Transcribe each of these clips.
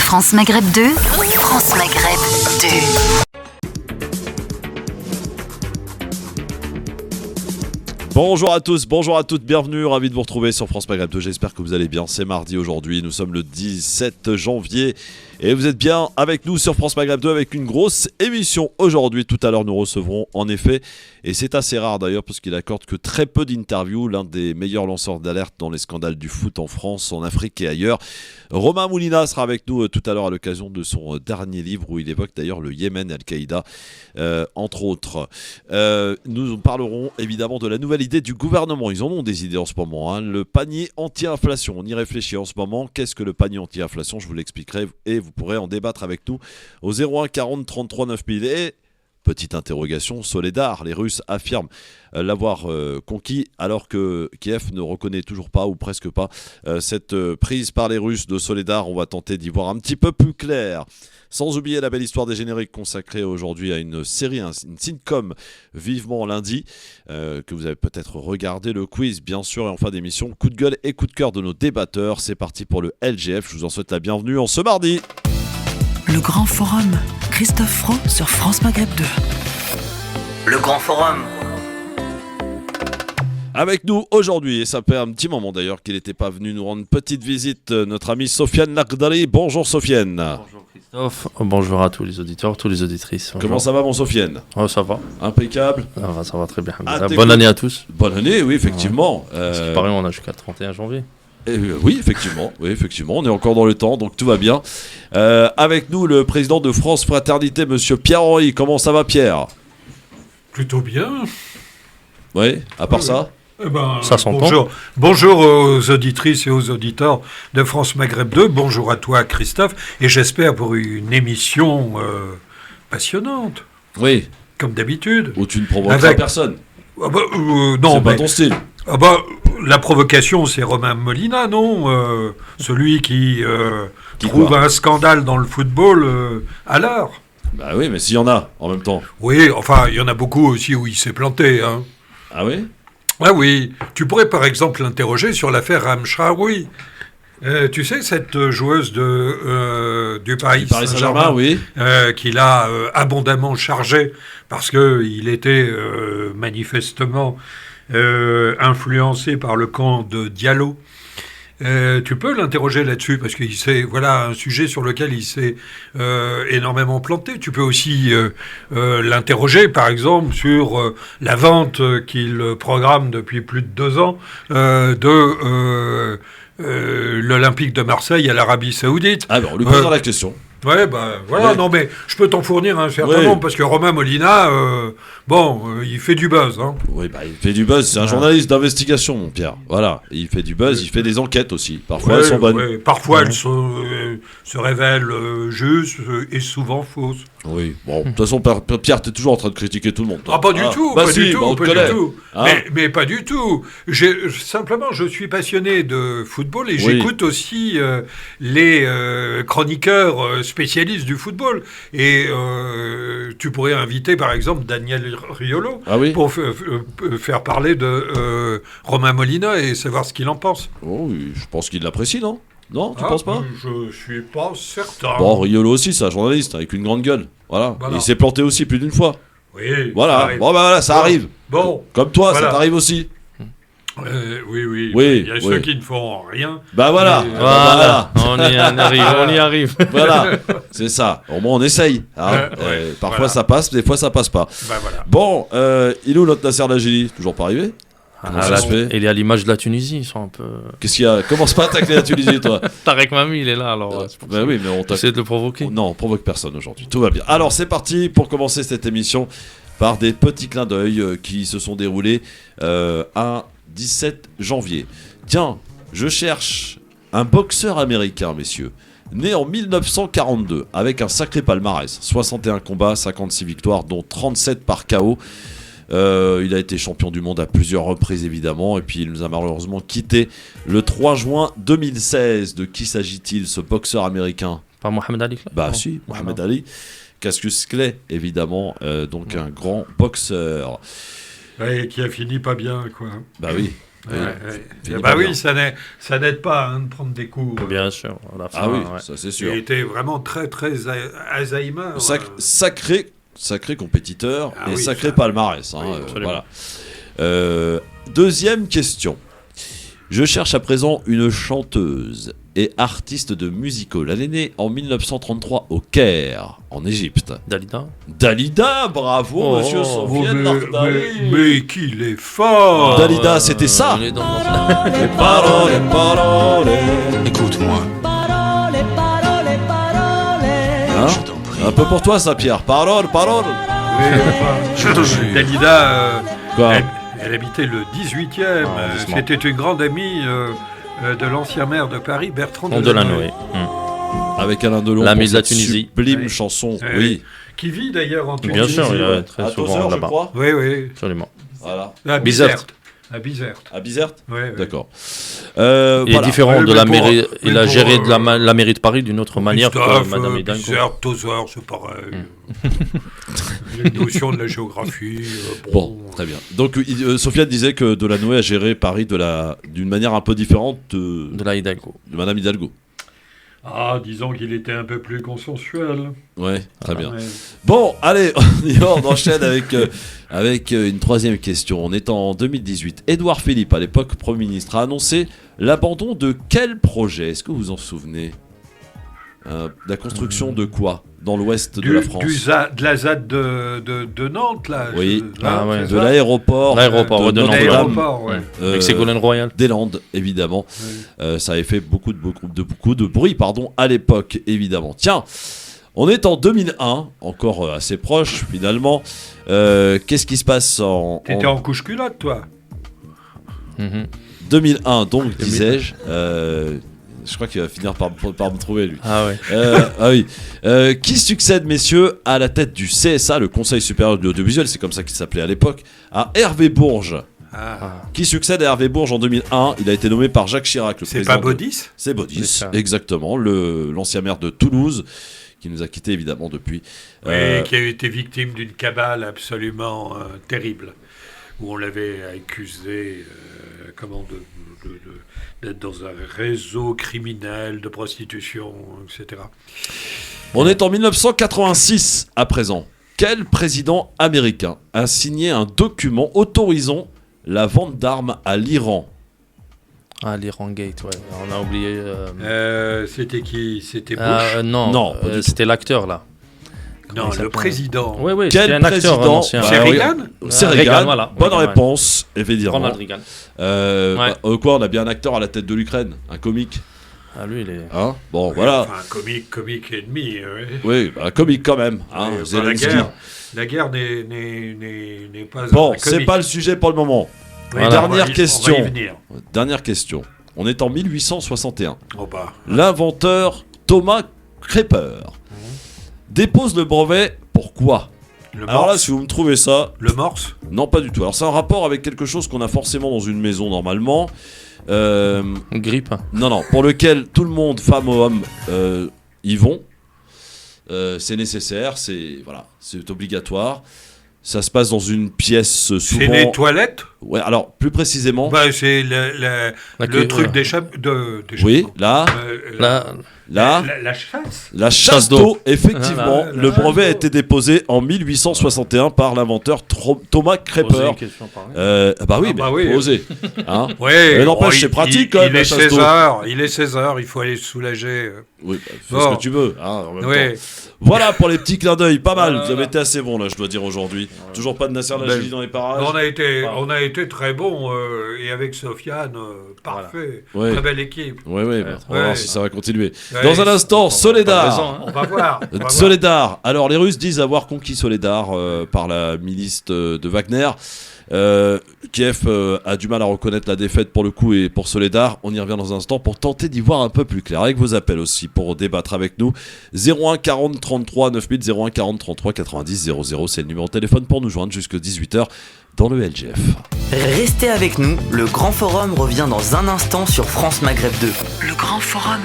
France Maghreb 2, France Maghreb 2. Bonjour à tous, bonjour à toutes, bienvenue, ravi de vous retrouver sur France Maghreb 2, j'espère que vous allez bien, c'est mardi aujourd'hui, nous sommes le 17 janvier et vous êtes bien avec nous sur France Maghreb 2 avec une grosse émission aujourd'hui. Tout à l'heure nous recevrons en effet, et c'est assez rare d'ailleurs parce qu'il accorde que très peu d'interviews, l'un des meilleurs lanceurs d'alerte dans les scandales du foot en France, en Afrique et ailleurs. Romain Moulina sera avec nous tout à l'heure à l'occasion de son dernier livre où il évoque d'ailleurs le Yémen et Al-Qaïda entre autres. Nous parlerons évidemment de la nouvelle idée du gouvernement, ils en ont des idées en ce moment, le panier anti-inflation, on y réfléchit en ce moment. Qu'est-ce que le panier anti-inflation? Je vous l'expliquerai et vous pourrez en débattre avec nous au 01 40 33 9000. Et petite interrogation, Soledar, les Russes affirment l'avoir conquis alors que Kiev ne reconnaît toujours pas ou presque pas cette prise par les Russes de Soledar. On va tenter d'y voir un petit peu plus clair. Sans oublier la belle histoire des génériques consacrée aujourd'hui à une série, une sitcom vivement lundi, que vous avez peut-être regardé, le quiz bien sûr, et en fin d'émission, coup de gueule et coup de cœur de nos débatteurs. C'est parti pour le LGF, je vous en souhaite la bienvenue en ce mardi. Le Grand Forum, Christophe Fro sur France Maghreb 2. Le Grand Forum. Avec nous aujourd'hui, et ça fait un petit moment d'ailleurs qu'il n'était pas venu nous rendre une petite visite, notre amie Sofiane Lakhdari. Bonjour Sofiane. Bonjour Christophe, bonjour à tous les auditeurs, toutes les auditrices. Bonjour. Comment ça va mon Sofiane? Oh, ça va. Impeccable. Ça va très bien. Bonne année à tous. Bonne année, oui, effectivement. Parce qu'il paraît, on a jusqu'à le 31 janvier. Oui, effectivement, on est encore dans le temps, donc tout va bien. Avec nous, le président de France Fraternité, monsieur Pierre-Henri. Comment ça va, Pierre? Plutôt bien. Oui, à part ça ça s'entend. Bonjour aux auditrices et aux auditeurs de France Maghreb 2. Bonjour à toi, Christophe. Et j'espère pour une émission passionnante. Oui. Comme d'habitude. Où tu ne provoqueras personne. Non, c'est pas ton style. La provocation, c'est Romain Moulina, non celui qui trouve un scandale dans le football à l'heure. Bah oui, mais s'il y en a, en même temps. Oui, enfin, il y en a beaucoup aussi où il s'est planté. Hein. Ah oui? Ah oui. Tu pourrais, par exemple, l'interroger sur l'affaire Amshraoui. Tu sais, cette joueuse du Paris Saint-Germain, oui. Qu'il a abondamment chargé parce qu'il était manifestement influencé par le camp de Diallo. Tu peux l'interroger là-dessus parce que voilà un sujet sur lequel il s'est énormément planté. Tu peux aussi l'interroger, par exemple, sur la vente qu'il programme depuis plus de 2 ans de l'Olympique de Marseille à l'Arabie Saoudite. Ah ben, on lui posera la question. Ouais, voilà, ouais. Non, mais je peux t'en fournir un certain nombre, parce que Romain Moulina, il fait du buzz. Hein. Oui, il fait du buzz, c'est un journaliste d'investigation, mon Pierre. Voilà, il fait du buzz, il fait des enquêtes aussi. Parfois, elles sont bonnes. Ouais. Parfois, elles se révèlent justes et souvent fausses. Oui, bon, de toute façon, Pierre, t'es toujours en train de critiquer tout le monde. Ah, pas du tout, pas du tout. Hein mais pas du tout. Simplement, je suis passionné de football et j'écoute aussi les chroniqueurs spécialistes du football. Et tu pourrais inviter, par exemple, Daniel Riolo pour faire parler de Romain Moulina et savoir ce qu'il en pense. Oh, oui, je pense qu'il l'apprécie, non? Non, tu penses pas? Je suis pas certain. Bon, Riolo aussi, c'est un journaliste avec une grande gueule. Voilà. Il s'est planté aussi plus d'une fois. Oui. Voilà. Bon, voilà, ça arrive. Bon. Comme toi, ça t'arrive aussi. Oui. Il y a ceux qui ne font rien. Voilà. On y arrive. Voilà. C'est ça. Au moins, on essaye. Hein. Parfois, ça passe, des fois, ça passe pas. Voilà. Bon, il est où notre Nasser Lajili? Toujours pas arrivé? Il est à l'image de la Tunisie, ils sont un peu... Qu'est-ce qu'il y a? Commence pas à attaquer la Tunisie, toi. Tarek Mami, il est là, alors... Oui, mais on essaie de le provoquer. Non, on provoque personne aujourd'hui, tout va bien. Alors, c'est parti pour commencer cette émission par des petits clins d'œil qui se sont déroulés un 17 janvier. Tiens, je cherche un boxeur américain, messieurs, né en 1942, avec un sacré palmarès. 61 combats, 56 victoires, dont 37 par KO. Il a été champion du monde à plusieurs reprises évidemment, et puis il nous a malheureusement quitté le 3 juin 2016. De qui s'agit-il, ce boxeur américain? Pas Mohamed Ali? Si, Mohamed Ali. Cassius Clay évidemment, donc un grand boxeur. Ouais, qui a fini pas bien, quoi. Bah oui. Bah oui, ça n'aide pas hein, de prendre des coups. Bien sûr, à la fin. Ah oui, ouais. ça c'est sûr. Il était vraiment très Alzheimer. Sacré compétiteur Ah et oui, sacré ça. palmarès. Oui, absolument. Voilà. Deuxième question. Je cherche à présent une chanteuse et artiste de musical. Elle est née en 1933 au Caire, en Égypte. Dalida. Dalida, bravo, Oh, monsieur Oh, Sofiane Nardali. mais qu'il est fort. Dalida, c'était ça. Il est dans Les paroles, les paroles. Écoute-moi, Hein je t'en prie. Un peu pour toi, ça, Pierre. Parole, parole. Je te jure. Dalida, Quoi elle habitait le 18e. Arrondissement. C'était une grande amie de l'ancien maire de Paris, Bertrand Delanoë. Avec Alain Delon. L'ami pour de la cette Tunisie. Sublime Oui. chanson. Oui. Oui. Qui vit d'ailleurs en Tunisie. Bien sûr, il ouais. est très À souvent Tozeur, je là-bas. crois. Oui, oui. Absolument. Voilà. À Bizerte. À Bizerte. À Bizerte. Oui, oui. D'accord. Il est Voilà. différent Ouais, de la mais pour- mairie. Il mais a pour, géré de la mairie de Paris d'une autre manière que Christophe, Madame Hidalgo. Bizerte, Tozeur, c'est pareil. Les notions de la géographie. Bon, très bien. Donc, Sofiane disait que Delanoë a géré Paris d'une manière un peu différente De la Hidalgo. de Madame Hidalgo. Ah, disons qu'il était un peu plus consensuel. Ouais, très bien. Ouais. Bon, allez, on enchaîne avec une troisième question. On est en 2018. Édouard Philippe, à l'époque Premier ministre, a annoncé l'abandon de quel projet? Est-ce que vous vous en souvenez? La construction de quoi? Dans l'ouest de la France? De la ZAD de Nantes, là. Oui. Ah ouais. De l'aéroport. L'aéroport de Notre-Dame. L'aéroport, ouais. Avec Ségolène Royal. Des Landes, évidemment. Ça avait fait beaucoup de bruit, à l'époque, évidemment. Tiens, on est en 2001, encore assez proche, finalement. Qu'est-ce qui se passe T'étais en couche culotte, toi. 2001, donc, disais-je. Je crois qu'il va finir par me trouver, lui. Ah ouais. Ah oui. Qui succède, messieurs, à la tête du CSA, le Conseil supérieur de l'audiovisuel, c'est comme ça qu'il s'appelait à l'époque, à Hervé Bourges. Qui succède à Hervé Bourges en 2001? Il a été nommé par Jacques Chirac, le C'est président. pas Baudis? C'est Baudis, C'est ça. exactement, l'ancien maire de Toulouse, qui nous a quittés évidemment depuis. Oui, qui a été victime d'une cabale absolument terrible, où on l'avait accusé d'être dans un réseau criminel de prostitution, etc. On est en 1986 à présent. Quel président américain a signé un document autorisant la vente d'armes à l'Iran? Ah, l'Iran Gate, ouais. On a oublié. C'était qui? C'était Bush? Non, Non, pas du tout. c'était l'acteur là. Non, le président. Oui, oui, Quel c'était un acteur président? ancien. C'est oui. Reagan? C'est Reagan, Reagan, voilà. bonne Reagan, réponse, évidemment. Ronald Reagan. Quoi, on a bien un acteur à la tête de l'Ukraine, un comique. Ah, lui, il est. Hein, bon, voilà. Enfin, comique ennemi. Oui, un comique quand même. Hein, Enfin, Zelensky. la guerre n'est pas Bon, un c'est comique. pas le sujet pour le moment. Oui, Voilà. on va Dernière y question. venir. Dernière question. On est en 1861. Oh bah. L'inventeur Thomas Crepper dépose le brevet pour quoi? Le Alors là, morse. si vous me trouvez ça, Le morse. non, pas du tout. Alors c'est un rapport avec quelque chose qu'on a forcément dans une maison normalement. Grippe. Non, pour lequel tout le monde, femmes ou hommes, y vont. C'est nécessaire, c'est obligatoire. Ça se passe dans une pièce souvent. C'est les toilettes. Ouais, alors plus précisément. Bah, c'est le truc d'échappement. Oui, là, La chasse. la chasse Chasse d'eau, d'eau. effectivement. Ah, le la brevet a chasse été déposé en 1861 par l'inventeur Thomas Crepper. Bah oui, bah mais oui. faut oser. Hein. Ouais. Mais n'empêche, c'est pratique, quand même, Il la est chasse d'eau. 16h. Il est 16h. Il faut aller se soulager. Oui, bah, fais Bon. ce que tu veux. Hein, en même Oui. temps. Voilà pour les petits clins d'œil, pas mal. Voilà. Vous avez été assez bon là, je dois dire aujourd'hui. Toujours pas de Nasser Lachili dans les parages. On a été très bons et avec Sofiane, parfait. Ouais. Très belle équipe. Ouais, on va Ouais. voir si ça va continuer. Ouais. Dans un instant, Pas Soledar. raison, hein. On va voir. Soledar. Alors, les Russes disent avoir conquis Soledar par la milice de Wagner. Kiev a du mal à reconnaître la défaite pour le coup et pour Soledar. On y revient dans un instant pour tenter d'y voir un peu plus clair. Avec vos appels aussi pour débattre avec nous. 01 40 33 9000, 01 40 33 90 00. C'est le numéro de téléphone pour nous joindre jusqu'à 18h dans le LGF. Restez avec nous, le Grand Forum revient dans un instant sur France Maghreb 2. Le grand forum.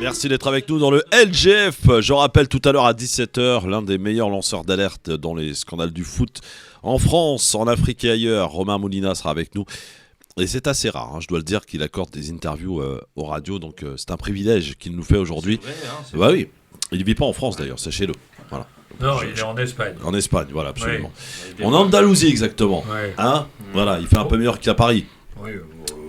Merci d'être avec nous dans le LGF. Je rappelle tout à l'heure à 17h, l'un des meilleurs lanceurs d'alerte dans les scandales du foot en France, en Afrique et ailleurs. Romain Molina sera avec nous. Et c'est assez rare, je dois le dire, qu'il accorde des interviews aux radios. Donc c'est un privilège qu'il nous fait aujourd'hui. C'est vrai, oui. Il ne vit pas en France d'ailleurs, sachez-le. Voilà. Non, il est en Espagne. En Espagne, voilà, absolument. Ouais. En Andalousie, exactement. Ouais. Voilà, il fait un peu meilleur qu'à Paris.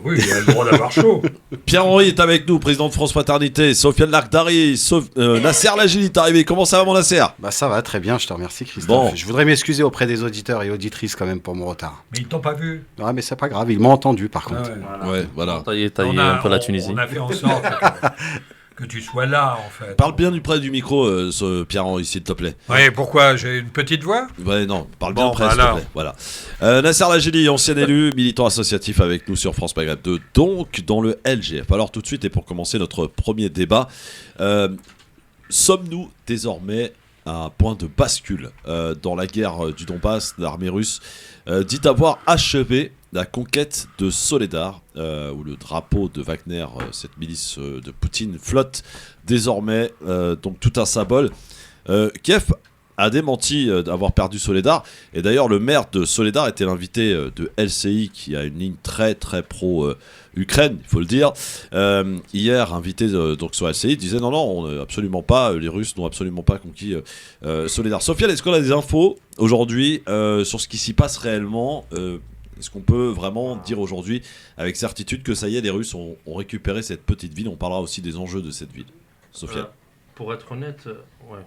Oui, il a le droit d'avoir chaud. Pierre-Henri est avec nous, président de France Fraternité. Sofiane Larkdari, Nasser Lagili est arrivé. Comment ça va, mon Nasser ? Ça va très bien, je te remercie, Christophe. Bon. Je voudrais m'excuser auprès des auditeurs et auditrices quand même pour mon retard. Mais ils t'ont pas vu. Ouais, mais c'est pas grave, ils m'ont entendu par contre. Ouais, voilà. Taillé un peu la Tunisie. On a fait en sorte que tu sois là, en fait. Parle bien du près du micro, Pierre-Henri, s'il te plaît. Oui, pourquoi ? J'ai une petite voix ? Ouais, non, parle bien près, s'il alors. te plaît. Voilà. Nasser Lagili, ancien élu, militant associatif avec nous sur France Maghreb 2, donc dans le LGF. Alors tout de suite, et pour commencer notre premier débat, sommes-nous désormais à un point de bascule dans la guerre du Donbass, de l'armée russe, dit avoir achevé la conquête de Soledar, où le drapeau de Wagner, cette milice de Poutine, flotte désormais, donc tout un symbole. Kiev a démenti d'avoir perdu Soledar, et d'ailleurs le maire de Soledar était l'invité de LCI, qui a une ligne très très pro-Ukraine, il faut le dire. Hier, invité donc sur LCI, disait non, absolument pas, les Russes n'ont absolument pas conquis Soledar. Sofiane, est-ce qu'on a des infos aujourd'hui sur ce qui s'y passe réellement ? Est-ce qu'on peut vraiment dire aujourd'hui avec certitude que ça y est, les Russes ont récupéré cette petite ville ? On parlera aussi des enjeux de cette ville. Sofiane. Pour être honnête, ouais.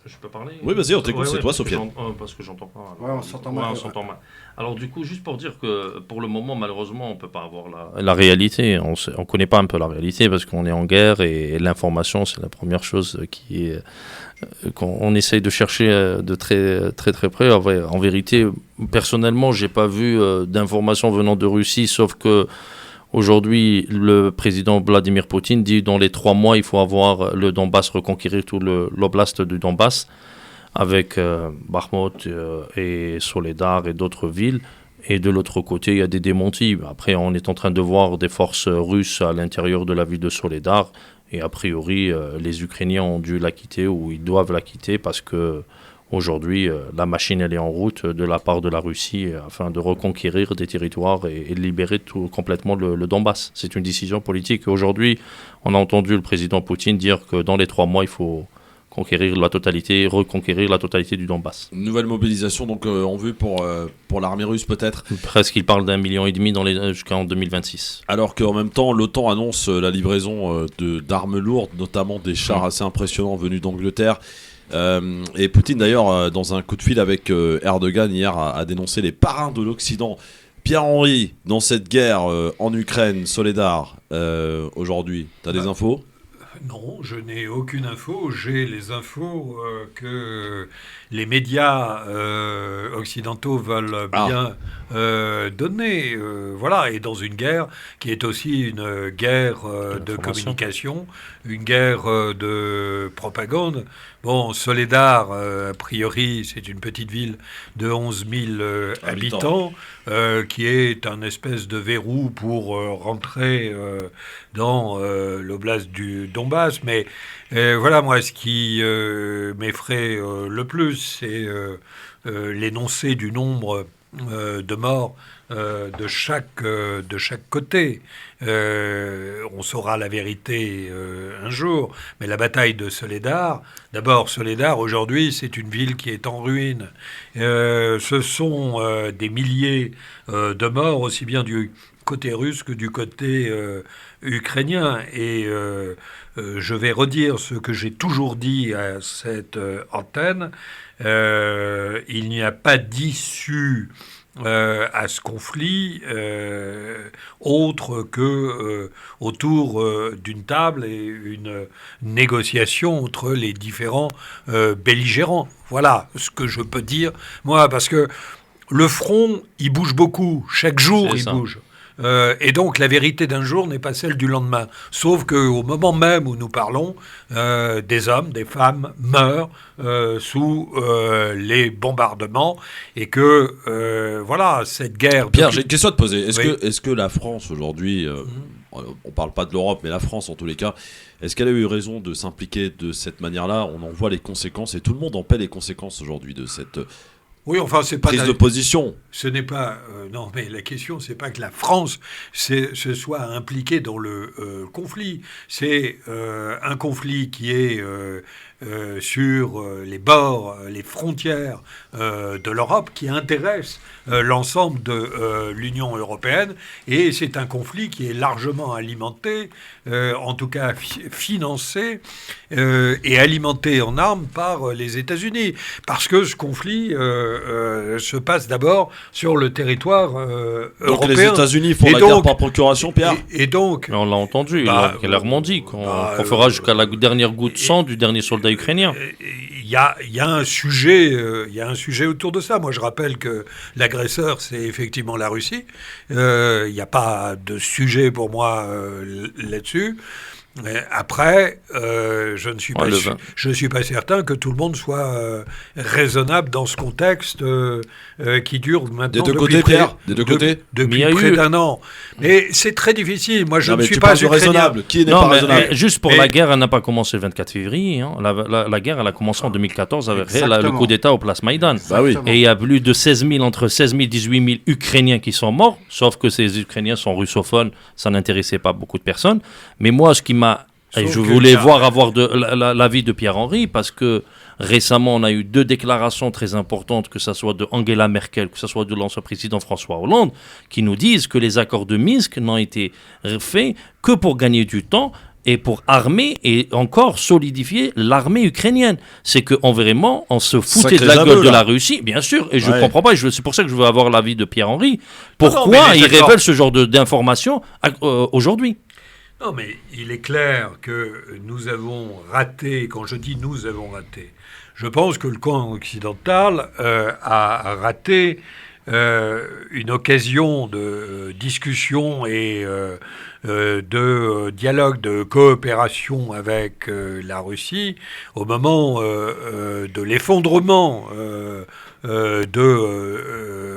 Je peux parler ? Oui, vas-y, on t'écoute, c'est toi, Sofiane. Parce que j'entends pas. Ouais, on s'entend mal. On s'entend mal. Alors du coup, juste pour dire que pour le moment, malheureusement, on peut pas avoir la réalité. On connaît pas un peu la réalité parce qu'on est en guerre et l'information, c'est la première chose qui est qu'on essaye de chercher de très très très près. En vérité, personnellement, j'ai pas vu d'informations venant de Russie, sauf que aujourd'hui, le président Vladimir Poutine dit dans les 3 mois, il faut avoir le Donbass, reconquérir tout l'oblast du Donbass, avec Bakhmut et Soledar et d'autres villes. Et de l'autre côté, il y a des démentis. Après, on est en train de voir des forces russes à l'intérieur de la ville de Soledar. Et a priori, les Ukrainiens ont dû la quitter ou ils doivent la quitter parce que aujourd'hui, la machine elle est en route de la part de la Russie afin de reconquérir des territoires et de libérer complètement le Donbass. C'est une décision politique. Aujourd'hui, on a entendu le président Poutine dire que dans les 3 mois, il faut reconquérir la totalité du Donbass. Une nouvelle mobilisation donc en vue pour l'armée russe peut-être. Presque, il parle d'1,5 million jusqu'en 2026. Alors qu'en même temps, l'OTAN annonce la livraison d'armes lourdes, notamment des chars assez impressionnants venus d'Angleterre. Et Poutine d'ailleurs, dans un coup de fil avec Erdogan hier, a dénoncé les parrains de l'Occident. Pierre-Henri, dans cette guerre en Ukraine, Soledar, aujourd'hui, t'as des infos ? Non, je n'ai aucune info. J'ai les infos que les médias occidentaux veulent bien donner. Voilà, et dans une guerre qui est aussi une guerre de communication, une guerre de propagande. Bon, Soledar, a priori, c'est une petite ville de 11 000 habitants qui est un espèce de verrou pour rentrer dans l'oblast du Donbass. Mais voilà, moi, ce qui m'effraie le plus, c'est l'énoncé du nombre de morts de chaque côté. On saura la vérité un jour, mais la bataille de Soledar, d'abord Soledar aujourd'hui c'est une ville qui est en ruine. Ce sont des milliers de morts aussi bien du côté russe que du côté ukrainien. Et je vais redire ce que j'ai toujours dit à cette antenne. Il n'y a pas d'issue à ce conflit autre que autour d'une table et une négociation entre les différents belligérants. Voilà ce que je peux dire, moi, parce que le front, il bouge beaucoup. Chaque jour, il bouge. Et donc la vérité d'un jour n'est pas celle du lendemain. Sauf qu'au moment même où nous parlons, des hommes, des femmes meurent sous les bombardements et que voilà, cette guerre... Pierre, j'ai une question à te poser. Est-ce que la France aujourd'hui, on parle pas de l'Europe, mais la France en tous les cas, est-ce qu'elle a eu raison de s'impliquer de cette manière-là? On en voit les conséquences et tout le monde en paie les conséquences aujourd'hui de cette Oui, enfin, c'est pas prise de position. Ce n'est pas non, mais la question, c'est pas que la France se soit impliquée dans le conflit. C'est un conflit qui est sur les bords, les frontières de l'Europe, qui intéresse l'ensemble de l'Union européenne, et c'est un conflit qui est largement alimenté, en tout cas financé et alimenté en armes par les États-Unis, parce que ce conflit se passe d'abord sur le territoire européen. Donc les États-Unis font la guerre par procuration, Pierre. Et donc, Mais on l'a entendu, il a clairement dit qu'on fera jusqu'à la dernière goutte de sang du dernier soldat ukrainien. il y a un sujet, autour de ça. Moi, je rappelle que l'agresseur, c'est effectivement la Russie. Il n'y a pas de sujet pour moi là-dessus. Après, je ne suis pas certain que tout le monde soit raisonnable dans ce contexte qui dure maintenant des deux côtés, Pierre. Des deux côtés. Depuis près d'un an. Mais c'est très difficile. Moi, je ne suis pas raisonnable. Qui n'est pas raisonnable? Juste pour la guerre, elle n'a pas commencé le 24 février. Hein. La guerre, elle a commencé en 2014 avec le coup d'État au Place Maïdan. Bah oui. Et il y a plus de 16 000, entre 16 000 et 18 000 Ukrainiens qui sont morts. Sauf que ces Ukrainiens sont russophones. Ça n'intéressait pas beaucoup de personnes. Mais moi, ce qui m'a... Et je voulais avoir l'avis de Pierre-Henri, parce que récemment, on a eu 2 déclarations très importantes, que ce soit de Angela Merkel, que ce soit de l'ancien président François Hollande, qui nous disent que les accords de Minsk n'ont été faits que pour gagner du temps et pour armer et encore solidifier l'armée ukrainienne. C'est qu'on vraiment, on se foutait de la gueule de la Russie, bien sûr, et je ne comprends pas, et c'est pour ça que je veux avoir l'avis de Pierre-Henri. Pourquoi ils révèlent ce genre d'informations aujourd'hui? Non, mais il est clair que nous avons raté, quand je dis nous avons raté, je pense que le camp occidental a raté une occasion de discussion et de dialogue, de coopération avec la Russie au moment de l'effondrement de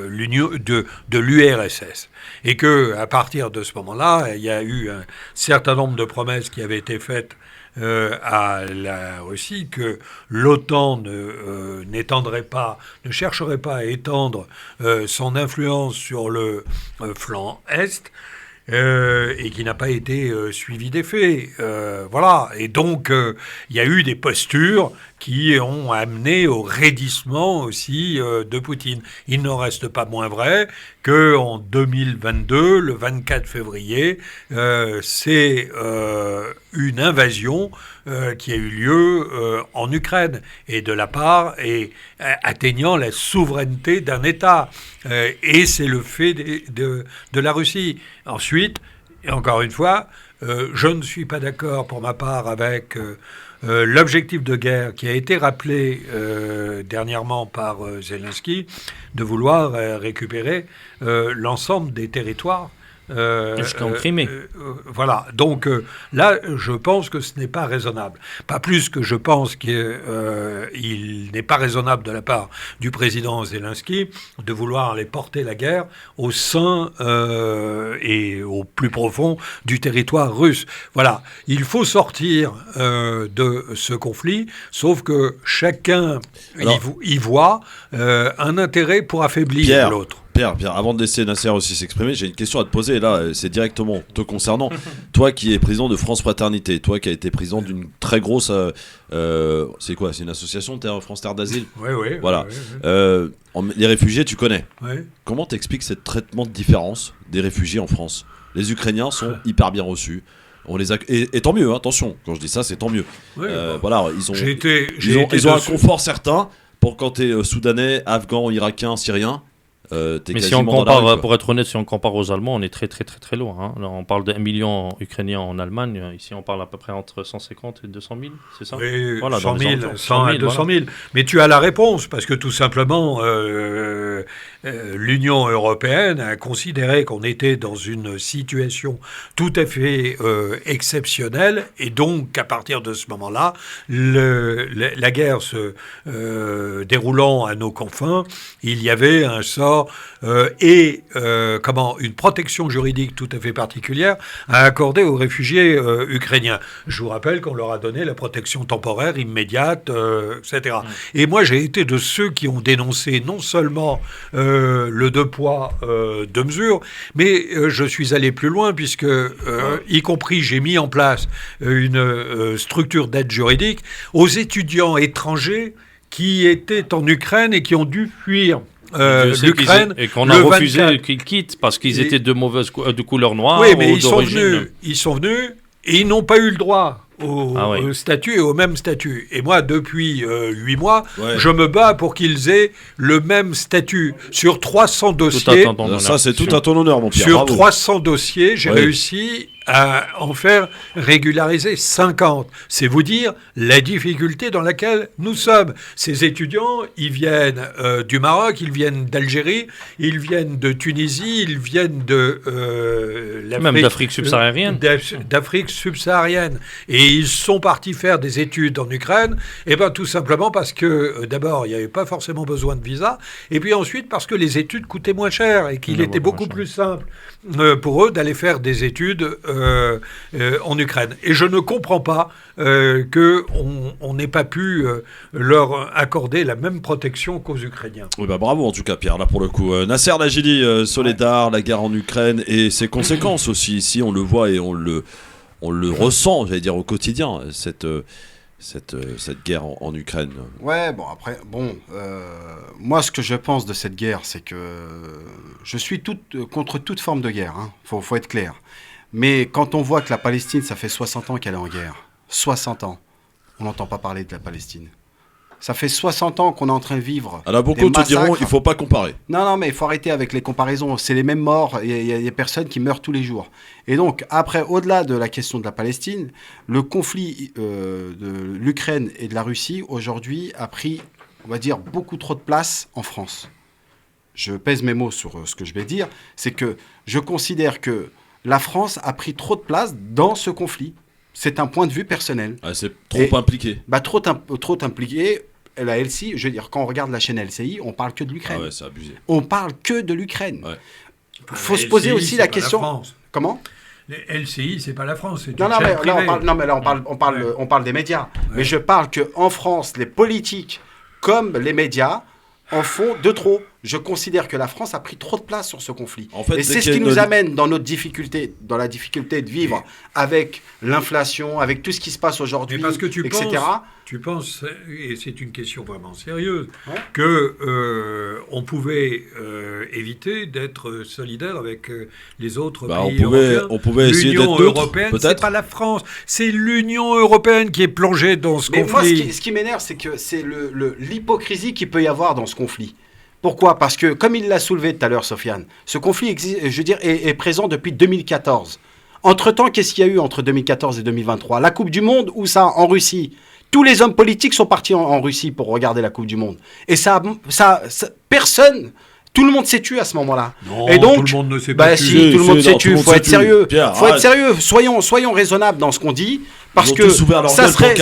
l'URSS. Et que à partir de ce moment-là, il y a eu un certain nombre de promesses qui avaient été faites à la Russie, que l'OTAN ne chercherait pas à étendre son influence sur le flanc Est, et qui n'a pas été suivi des faits. Voilà. Et donc, il y a eu des postures qui ont amené au raidissement aussi de Poutine. Il n'en reste pas moins vrai qu'en 2022, le 24 février, c'est une invasion qui a eu lieu en Ukraine, et de la part, et atteignant la souveraineté d'un État. Et c'est le fait de la Russie. Ensuite, et encore une fois, je ne suis pas d'accord pour ma part avec l'objectif de guerre qui a été rappelé dernièrement par Zelensky, de vouloir récupérer l'ensemble des territoires. Jusqu'en Crimée. Voilà. Donc là, je pense que ce n'est pas raisonnable. Pas plus que je pense qu'il n'est pas raisonnable de la part du président Zelensky de vouloir aller porter la guerre au sein et au plus profond du territoire russe. Voilà. Il faut sortir de ce conflit, sauf que chacun y voit un intérêt pour affaiblir l'autre. Pierre, avant de laisser Nasser aussi s'exprimer, j'ai une question à te poser. Là, c'est directement te concernant. Toi qui es président de France Fraternité, toi qui as été président d'une très grosse... c'est quoi? C'est une association, France Terre d'Asile? Oui. Voilà. Les réfugiés, tu connais. Oui. Comment t'expliques ce traitement de différence des réfugiés en France? Les Ukrainiens sont hyper bien reçus. On les et tant mieux, hein, attention. Quand je dis ça, c'est tant mieux. Oui, voilà, ils ont un confort certain pour quand tu es Soudanais, Afghan, Irakien, Syrien. Mais si on compare, pour être honnête, si on compare aux Allemands, on est très très très très loin. Hein. Là, on parle d'1 million Ukrainiens en Allemagne. Ici, on parle à peu près entre 150 et 200 000, c'est ça? Oui, voilà, 100 000, 100 à 200 000. Mais tu as la réponse, parce que tout simplement, l'Union européenne a considéré qu'on était dans une situation tout à fait exceptionnelle, et donc à partir de ce moment-là, la guerre se déroulant à nos confins, il y avait un sort une protection juridique tout à fait particulière à accorder aux réfugiés ukrainiens. Je vous rappelle qu'on leur a donné la protection temporaire immédiate, etc. Et moi, j'ai été de ceux qui ont dénoncé non seulement le deux poids, deux mesures, mais je suis allé plus loin puisque, y compris, j'ai mis en place une structure d'aide juridique aux étudiants étrangers qui étaient en Ukraine et qui ont dû fuir l'Ukraine. Et qu'on a refusé qu'ils quittent parce qu'ils étaient de couleur noire. Oui, mais d'origine. ils sont venus et ils n'ont pas eu le droit au statut et au même statut. Et moi, depuis 8 mois, je me bats pour qu'ils aient le même statut. Sur 300 dossiers... Ça, c'est tout à ton honneur, mon Pierre. Sur 300 dossiers, j'ai réussi à en faire régulariser 50. C'est vous dire la difficulté dans laquelle nous sommes. Ces étudiants, ils viennent du Maroc, ils viennent d'Algérie, ils viennent de Tunisie, ils viennent de même d'Afrique subsaharienne. D'Afrique subsaharienne. Et ils sont partis faire des études en Ukraine, et ben tout simplement parce que d'abord, il n'y avait pas forcément besoin de visa, et puis ensuite parce que les études coûtaient moins cher et qu'il était beaucoup plus simple pour eux d'aller faire des études en Ukraine. Et je ne comprends pas qu'on n'ait pas pu leur accorder la même protection qu'aux Ukrainiens. Oui, bah bravo en tout cas, Pierre, là pour le coup. Nasser Lajili, Soledar, la guerre en Ukraine et ses conséquences aussi. Ici, on le voit et on le ressent, j'allais dire, au quotidien, cette guerre en Ukraine. Ouais, bon, après, moi, ce que je pense de cette guerre, c'est que je suis contre toute forme de guerre, hein. Faut être clair. Mais quand on voit que la Palestine, ça fait 60 ans qu'elle est en guerre, 60 ans, on n'entend pas parler de la Palestine. Ça fait 60 ans qu'on est en train de vivre. Alors beaucoup te diront il ne faut pas comparer. Non, mais il faut arrêter avec les comparaisons. C'est les mêmes morts. Il y a des personnes qui meurent tous les jours. Et donc, après, au-delà de la question de la Palestine, le conflit de l'Ukraine et de la Russie, aujourd'hui, a pris, on va dire, beaucoup trop de place en France. Je pèse mes mots sur ce que je vais dire. C'est que je considère que la France a pris trop de place dans ce conflit. C'est un point de vue personnel. Ah, c'est trop impliqué. Trop impliqué. La LCI, je veux dire, quand on regarde la chaîne LCI, on parle que de l'Ukraine. Ah ouais, c'est abusé. On parle que de l'Ukraine. Ouais. Faut se poser aussi la question. Comment ? Les LCI, c'est pas la France, c'est non, une chaîne privée. On parle des médias. Ouais. Mais je parle que en France, les politiques comme les médias en font de trop. Je considère que la France a pris trop de place sur ce conflit. En fait, et c'est ce qui nous amène dans notre difficulté, dans la difficulté de vivre avec l'inflation, avec tout ce qui se passe aujourd'hui, parce que etc. Tu penses, et c'est une question vraiment sérieuse, que on pouvait éviter d'être solidaire avec les autres pays européens. On pouvait essayer d'être neutre. L'Union européenne, c'est pas la France, c'est l'Union européenne qui est plongée dans ce conflit. Mais moi, ce qui m'énerve, c'est que c'est l'hypocrisie qu'il peut y avoir dans ce conflit. Pourquoi ? Parce que, comme il l'a soulevé tout à l'heure, Sofiane, ce conflit est présent depuis 2014. Entre-temps, qu'est-ce qu'il y a eu entre 2014 et 2023 ? La Coupe du Monde, où ça ? En Russie. Tous les hommes politiques sont partis en Russie pour regarder la Coupe du Monde. Et personne... Tout le monde s'est tué à ce moment-là. Non, et donc, tout le monde ne s'est pas tué. Si, tout le monde s'est tué. Il faut être sérieux. Faut être sérieux. Soyons raisonnables dans ce qu'on dit. Parce que ça serait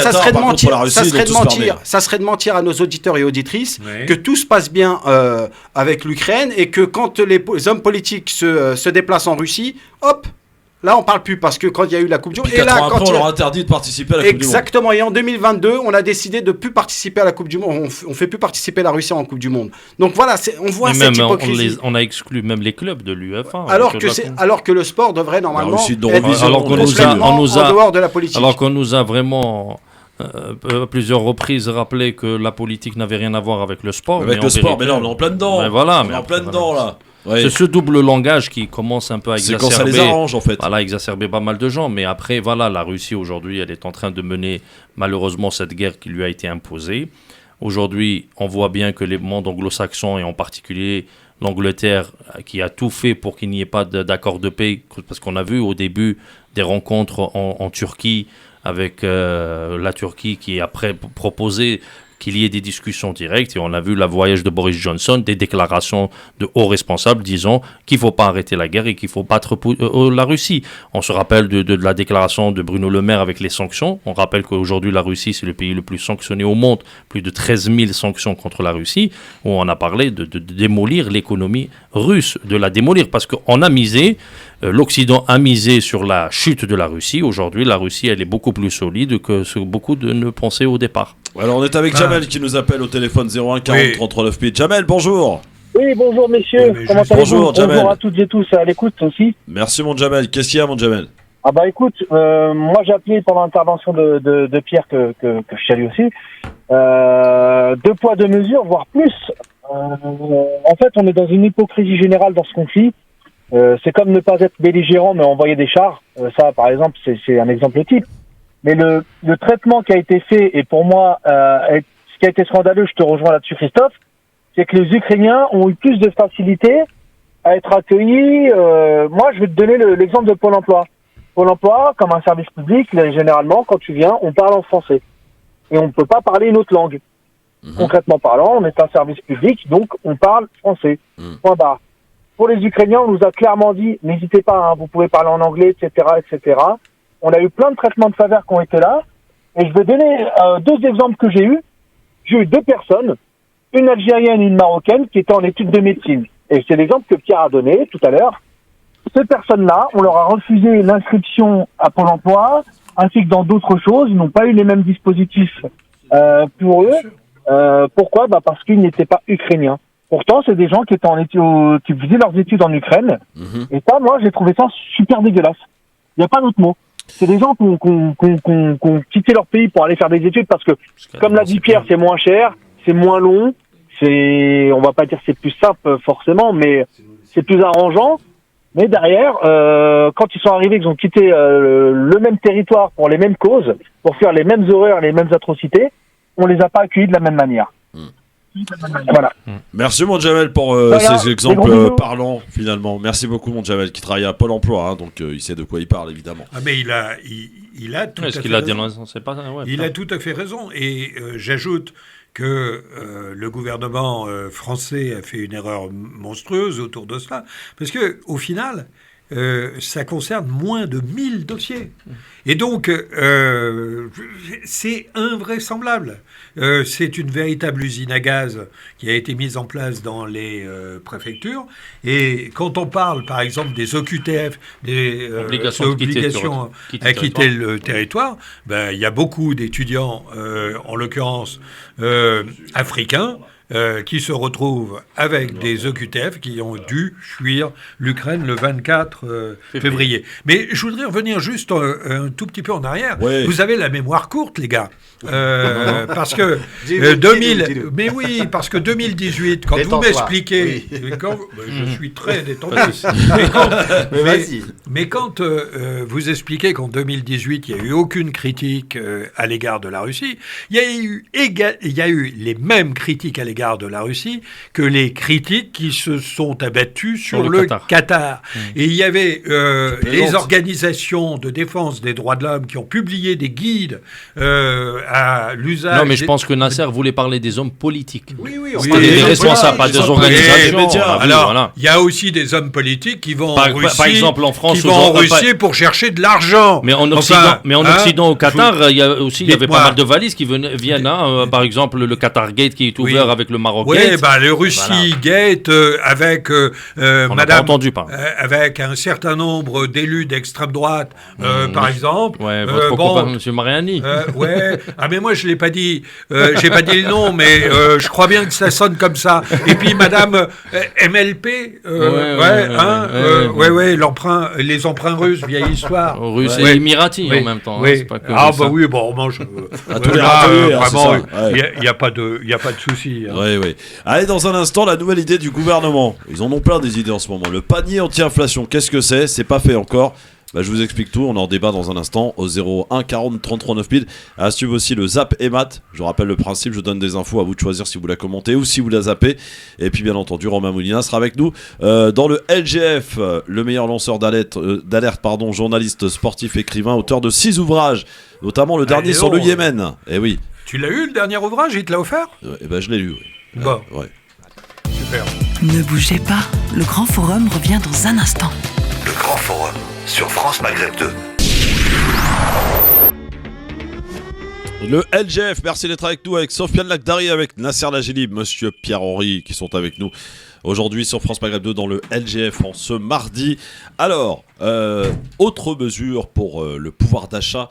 de mentir à nos auditeurs et auditrices que tout se passe bien avec l'Ukraine et que quand les hommes politiques se déplacent en Russie, hop, là on parle plus parce que quand il y a eu la Coupe du Monde, et là quand on leur interdit de participer à la Coupe du Monde. Exactement. Et en 2022, on a décidé de plus participer à la Coupe du Monde. On fait plus participer la Russie en Coupe du Monde. Donc voilà, on voit cette hypocrisie. On a exclu même les clubs de l'UEFA. Alors que le sport devrait normalement être en dehors de la politique. Alors qu'on nous a vraiment à plusieurs reprises rappelé que la politique n'avait rien à voir avec le sport. Avec le sport, mais là on est en plein dedans. Mais voilà, on est en plein dedans là. Ouais. C'est ce double langage qui commence un peu à exacerber. C'est quand ça les arrange en fait. Voilà, exacerber pas mal de gens. Mais après, voilà, la Russie aujourd'hui, elle est en train de mener malheureusement cette guerre qui lui a été imposée. Aujourd'hui, on voit bien que les mondes anglo-saxons et en particulier l'Angleterre qui a tout fait pour qu'il n'y ait pas d'accord de paix, parce qu'on a vu au début des rencontres en Turquie avec la Turquie qui après proposé qu'il y ait des discussions directes. Et on a vu le voyage de Boris Johnson, des déclarations de hauts responsables disant qu'il ne faut pas arrêter la guerre et qu'il faut battre la Russie. On se rappelle de la déclaration de Bruno Le Maire avec les sanctions. On rappelle qu'aujourd'hui, la Russie, c'est le pays le plus sanctionné au monde. Plus de 13 000 sanctions contre la Russie, où on a parlé de démolir l'économie russe, de la démolir. Parce qu'on a misé, l'Occident a misé sur la chute de la Russie. Aujourd'hui, la Russie, elle est beaucoup plus solide que ce que beaucoup ne pensaient au départ. Alors on est avec Jamel qui nous appelle au téléphone 01 40 39 000. Jamel, bonjour. Oui, bonjour messieurs, comment allez-vous? Bonjour Jamel. Bonjour à toutes et tous à l'écoute aussi. Merci mon Jamel, qu'est-ce qu'il y a mon Jamel? Ah bah écoute, moi j'ai appelé pendant l'intervention de Pierre que je salue aussi. 2 poids 2 mesures, voire plus. En fait, on est dans une hypocrisie générale dans ce conflit. C'est comme ne pas être belligérant mais envoyer des chars. Ça, par exemple, c'est un exemple type. Mais le traitement qui a été fait, et pour moi, ce qui a été scandaleux, je te rejoins là-dessus Christophe, c'est que les Ukrainiens ont eu plus de facilité à être accueillis. Moi, je vais te donner l'exemple de Pôle emploi. Pôle emploi, comme un service public, généralement, quand tu viens, on parle en français. Et on ne peut pas parler une autre langue. Concrètement parlant, on est un service public, donc on parle français. Point barre. Pour les Ukrainiens, on nous a clairement dit, n'hésitez pas, hein, vous pouvez parler en anglais, etc., etc. On a eu plein de traitements de faveur qui ont été là. Et je vais donner 2 exemples que j'ai eus. J'ai eu 2 personnes, une Algérienne et une Marocaine, qui étaient en études de médecine. Et c'est l'exemple que Pierre a donné tout à l'heure. Ces personnes-là, on leur a refusé l'inscription à Pôle emploi, ainsi que dans d'autres choses. Ils n'ont pas eu les mêmes dispositifs pour eux. Pourquoi? Parce qu'ils n'étaient pas ukrainiens. Pourtant, c'est des gens qui étaient qui faisaient leurs études en Ukraine. Et ça, moi, j'ai trouvé ça super dégueulasse. Il n'y a pas d'autre mot. C'est des gens qui ont quitté leur pays pour aller faire des études parce que, comme l'a dit Pierre, c'est moins cher, c'est moins long, on va pas dire c'est plus simple forcément, mais c'est plus arrangeant. Mais derrière, quand ils sont arrivés, qu'ils ont quitté le même territoire pour les mêmes causes, pour faire les mêmes horreurs, les mêmes atrocités, on les a pas accueillis de la même manière. Voilà. Merci mon Jamel pour ces exemples parlants finalement. Merci beaucoup mon Jamel qui travaille à Pôle emploi, hein, donc il sait de quoi il parle évidemment. Ah mais il a tout à fait raison. Il a tout à fait raison et j'ajoute que le gouvernement français a fait une erreur monstrueuse autour de cela parce que au final ça concerne moins de 1000 dossiers. Et donc, c'est invraisemblable. C'est une véritable usine à gaz qui a été mise en place dans les préfectures. Et quand on parle, par exemple, des OQTF, des obligations à quitter le territoire, il y a beaucoup d'étudiants, en l'occurrence africains, qui se retrouvent avec des OQTF qui ont dû fuir l'Ukraine le 24 février. Mais je voudrais revenir juste un tout petit peu en arrière. Ouais. Vous avez la mémoire courte, les gars. Parce que 2000... Mais oui, parce que 2018, quand vous m'expliquez... Oui. Je suis très détendu. Mais quand vous expliquez qu'en 2018, il n'y a eu aucune critique à l'égard de la Russie, il y a eu les mêmes critiques à l'égard de la Russie que les critiques qui se sont abattues sur le Qatar. Et il y avait les organisations de défense des droits de l'homme qui ont publié des guides à l'usage... Non, mais je pense que Nasser voulait parler des hommes politiques. Oui, c'était des responsables, pas des organisations. Alors, il y a aussi des hommes politiques qui vont en Russie, par exemple, en France, pour chercher de l'argent. Mais en Occident, au Qatar, il y avait pas mal de valises qui viennent. Par exemple, le Qatar Gate qui est ouvert avec le Maroc Gate. Oui, le Russie Gate avec Madame, avec un certain nombre d'élus d'extrême droite, par exemple. Votre copain, M. Mariani. Mais moi je l'ai pas dit. J'ai pas dit le nom, mais je crois bien que ça sonne comme ça. Et puis Madame MLP. L'emprunt, les emprunts russes, vieille histoire. Russes et émiratis en même temps. Oui. Il n'y a pas de souci. Oui. Allez, dans un instant, la nouvelle idée du gouvernement. Ils en ont plein des idées en ce moment. Le panier anti-inflation, qu'est-ce que c'est? C'est pas fait encore. Je vous explique tout, on en débat dans un instant au 01 40 33 9000. À suivre aussi le Zap et Mat. Je rappelle le principe, je donne des infos, à vous de choisir si vous la commentez ou si vous la zappez. Et puis bien entendu, Romain Moulina sera avec nous dans le LGF, le meilleur lanceur d'alerte, journaliste sportif, écrivain, auteur de 6 ouvrages, notamment le dernier sur le Yémen. Et oui. Tu l'as eu, le dernier ouvrage? Il te l'a offert? Eh ben, je l'ai lu, oui. Bon. Ouais. Super. Ne bougez pas, le Grand Forum revient dans un instant. Le Grand Forum sur France Maghreb 2. Le LGF, merci d'être avec nous, avec Sofiane Lakhdari, avec Nasser Lajili, Monsieur Pierre-Henri, qui sont avec nous aujourd'hui sur France Maghreb 2 dans le LGF en ce mardi. Alors, autre mesure pour le pouvoir d'achat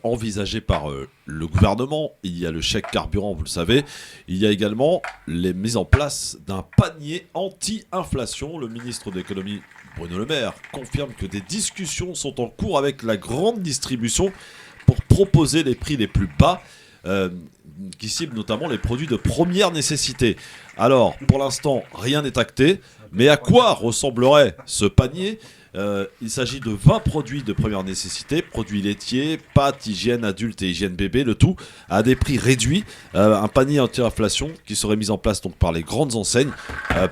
envisagée par le gouvernement. Il y a le chèque carburant, vous le savez. Il y a également les mises en place d'un panier anti-inflation. Le ministre de l'économie, Bruno Le Maire, confirme que des discussions sont en cours avec la grande distribution pour proposer les prix les plus bas, qui ciblent notamment les produits de première nécessité. Alors, pour l'instant, rien n'est acté, mais à quoi ressemblerait ce panier ? Il s'agit de 20 produits de première nécessité, produits laitiers, pâtes, hygiène adulte et hygiène bébé, le tout à des prix réduits, un panier anti-inflation qui serait mis en place donc par les grandes enseignes.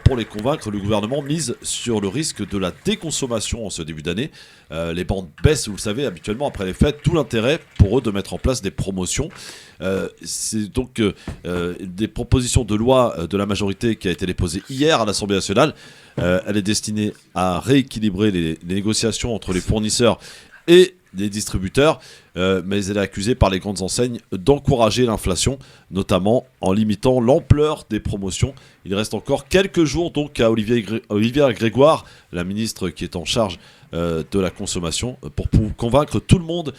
Pour les convaincre, le gouvernement mise sur le risque de la déconsommation en ce début d'année. Les banques baissent, vous le savez, habituellement après les fêtes, tout l'intérêt pour eux de mettre en place des promotions. C'est donc des propositions de loi de la majorité qui a été déposée hier à l'Assemblée nationale. Elle est destinée à rééquilibrer les négociations entre les fournisseurs et les distributeurs, mais elle est accusée par les grandes enseignes d'encourager l'inflation, notamment en limitant l'ampleur des promotions. Il reste encore quelques jours donc à Olivia Grégoire, la ministre qui est en charge de la consommation, pour convaincre tout le monde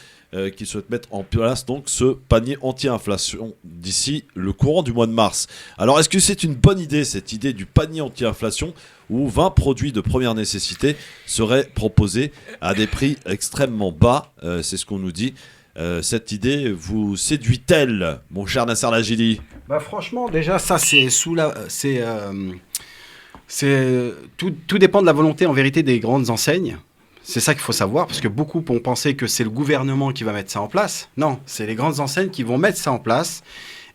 qui souhaite mettre en place donc ce panier anti-inflation d'ici le courant du mois de mars. Alors est-ce que c'est une bonne idée, cette idée du panier anti-inflation où 20 produits de première nécessité seraient proposés à des prix extrêmement bas? C'est ce qu'on nous dit. Cette idée vous séduit-elle, mon cher Nasser Lajili? Bah franchement, déjà ça c'est tout dépend de la volonté en vérité des grandes enseignes. C'est ça qu'il faut savoir, parce que beaucoup ont pensé que c'est le gouvernement qui va mettre ça en place. Non, c'est les grandes enseignes qui vont mettre ça en place,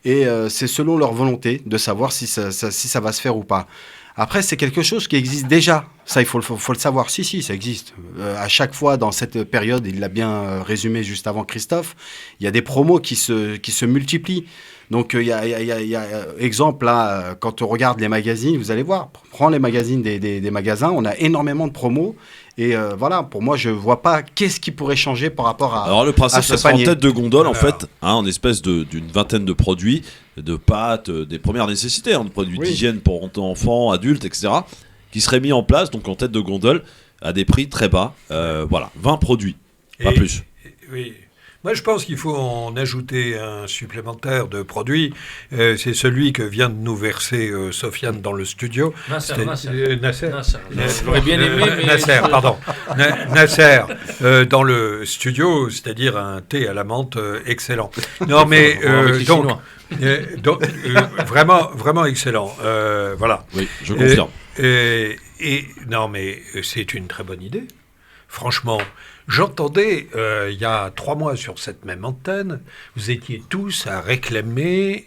et c'est selon leur volonté de savoir si ça va se faire ou pas. Après, c'est quelque chose qui existe déjà. Ça, il faut le savoir. Si, ça existe. À chaque fois, dans cette période, il l'a bien résumé juste avant Christophe, il y a des promos qui se multiplient. Donc, il y a exemple, là, quand on regarde les magazines, vous allez voir, prends les magazines des magasins, on a énormément de promos. Et voilà, pour moi, je ne vois pas qu'est-ce qui pourrait changer par rapport à. Alors, le principe, ça sera en tête de gondole, en fait, en espèce d'une vingtaine de produits, de pâtes, des premières nécessités, de produits d'hygiène pour enfants, adultes, etc., qui seraient mis en place, donc en tête de gondole, à des prix très bas. Voilà, 20 produits, pas plus. Oui. Moi, je pense qu'il faut en ajouter un supplémentaire de produits. C'est celui que vient de nous verser Sofiane dans le studio. Nasser. J'aurais bien aimé, mais... Nasser, pardon. Nasser, dans le studio, c'est-à-dire un thé à la menthe excellent. Non, mais donc vraiment excellent. Voilà. Oui, je confirme. Non, mais c'est une très bonne idée. Franchement, j'entendais il y a 3 mois sur cette même antenne, vous étiez tous à réclamer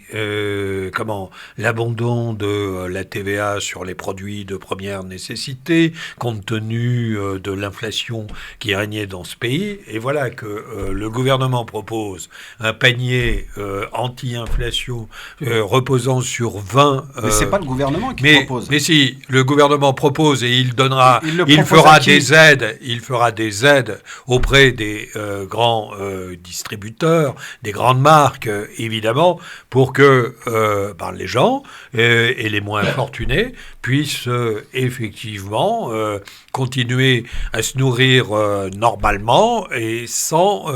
l'abandon de la TVA sur les produits de première nécessité, compte tenu de l'inflation qui régnait dans ce pays. Et voilà que le gouvernement propose un panier anti-inflation reposant sur 20... mais c'est pas le gouvernement qui propose. Mais si, le gouvernement propose et il fera des aides auprès des grands distributeurs, des grandes marques, évidemment, pour que les gens et les moins fortunés puissent effectivement continuer à se nourrir normalement et sans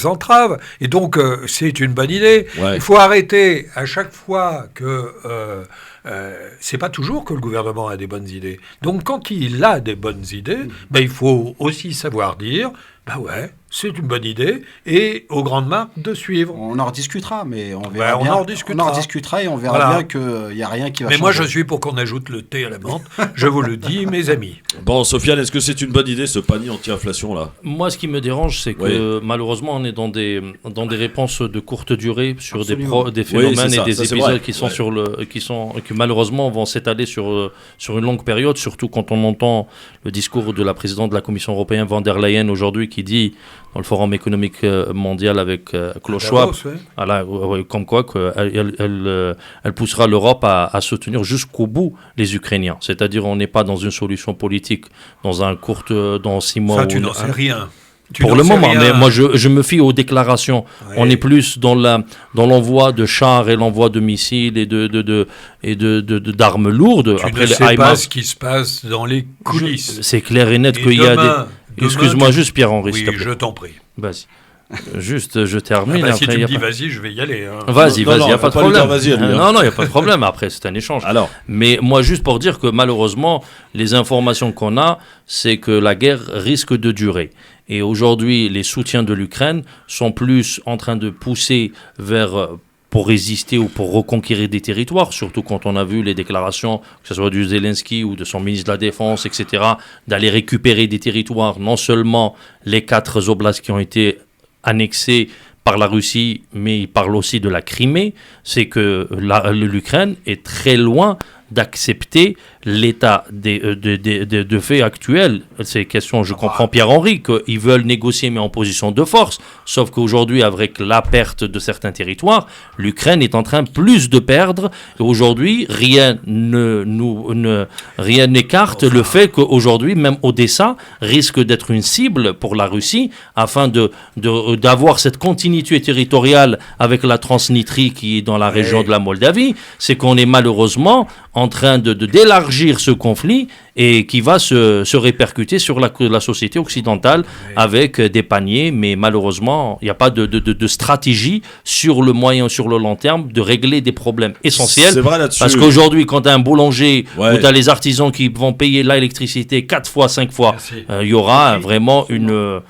entrave. Et donc, c'est une bonne idée. Ouais. Il faut arrêter à chaque fois que... c'est pas toujours que le gouvernement a des bonnes idées. Donc quand il a des bonnes idées, il faut aussi savoir dire, c'est une bonne idée, et aux grandes marques de suivre. On en rediscutera, mais on verra bien. On en rediscutera et on verra bien qu'il n'y a rien qui va changer. Mais moi, je suis pour qu'on ajoute le thé à la menthe. Je vous le dis, mes amis. Bon, Sofiane, est-ce que c'est une bonne idée, ce panier anti-inflation, là ? Moi, ce qui me dérange, c'est que malheureusement, on est dans des réponses de courte durée sur des phénomènes et des épisodes qui malheureusement vont s'étaler sur une longue période, surtout quand on entend le discours de la présidente de la Commission européenne, von der Leyen, aujourd'hui, qui dit dans le Forum économique mondial avec Klaus Schwab, Davos, ouais. voilà, comme quoi elle poussera l'Europe à soutenir jusqu'au bout les Ukrainiens. C'est-à-dire on n'est pas dans une solution politique dans 6 mois. Ça, tu n'en sais rien. Pour le moment, mais moi je me fie aux déclarations. Ouais. On est plus dans l'envoi de chars et l'envoi de missiles et d'armes lourdes. Tu après ne sais pas ce qui se passe dans les coulisses. C'est clair et net qu'il y a des... Excuse-moi juste Pierre-Henri, s'il te plaît. Oui, je t'en prie. Vas-y. Juste, je termine. Après, si tu me dis vas-y, je vais y aller. Hein. Vas-y, il n'y a pas de problème. Non, il n'y a pas de problème. Après, c'est un échange. Alors. Mais moi, juste pour dire que malheureusement, les informations qu'on a, c'est que la guerre risque de durer. Et aujourd'hui, les soutiens de l'Ukraine sont plus en train de pousser pour résister ou pour reconquérir des territoires, surtout quand on a vu les déclarations, que ce soit du Zelensky ou de son ministre de la Défense, etc., d'aller récupérer des territoires, non seulement les 4 oblasts qui ont été annexés par la Russie, mais il parle aussi de la Crimée. C'est que l'Ukraine est très loin d'accepter l'état de fait actuel. Ces questions, je comprends Pierre-Henri, qu'ils veulent négocier mais en position de force, sauf qu'aujourd'hui, avec la perte de certains territoires, l'Ukraine est en train plus de perdre. Et aujourd'hui, rien n'écarte le fait qu'aujourd'hui, même Odessa risque d'être une cible pour la Russie, afin d'avoir cette continuité territoriale avec la Transnistrie qui est dans la région de la Moldavie. C'est qu'on est malheureusement en train d'élargir ce conflit et qui va se répercuter sur la société occidentale avec des paniers, mais malheureusement, il n'y a pas de stratégie sur le moyen, sur le long terme, de régler des problèmes essentiels. C'est vrai là-dessus. Parce qu'aujourd'hui, quand tu as un boulanger ou tu as les artisans qui vont payer l'électricité 4 fois, 5 fois, il y aura vraiment une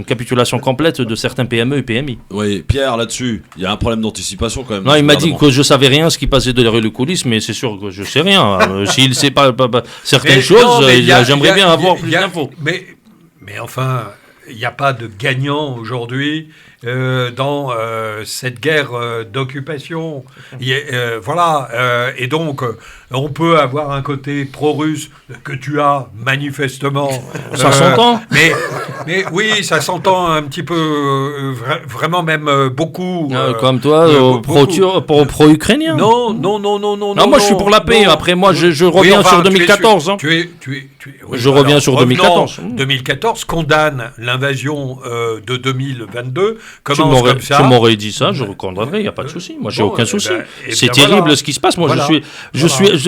capitulation complète de certains PME et PMI. Oui, Pierre, là-dessus, il y a un problème d'anticipation quand même. Non, il m'a dit que je savais rien ce qui passait derrière les coulisses, mais c'est sûr que je sais rien. S'il ne sait pas certaines choses, j'aimerais bien avoir plus d'infos. Mais enfin, il n'y a pas de gagnant aujourd'hui dans cette guerre d'occupation. Et donc, on peut avoir un côté pro-russe que tu as manifestement. Ça s'entend. Mais oui, ça s'entend un petit peu, vraiment même beaucoup. Comme toi, pro-ukrainien. Non. Non, moi je suis pour la paix. Après, moi je reviens sur 2014. Je reviens sur 2014. 2014 condamne l'invasion de 2022. Tu m'aurais dit ça, je recondamnerais, il n'y a pas de souci. Moi, j'ai aucun souci. C'est terrible ce qui se passe. Moi,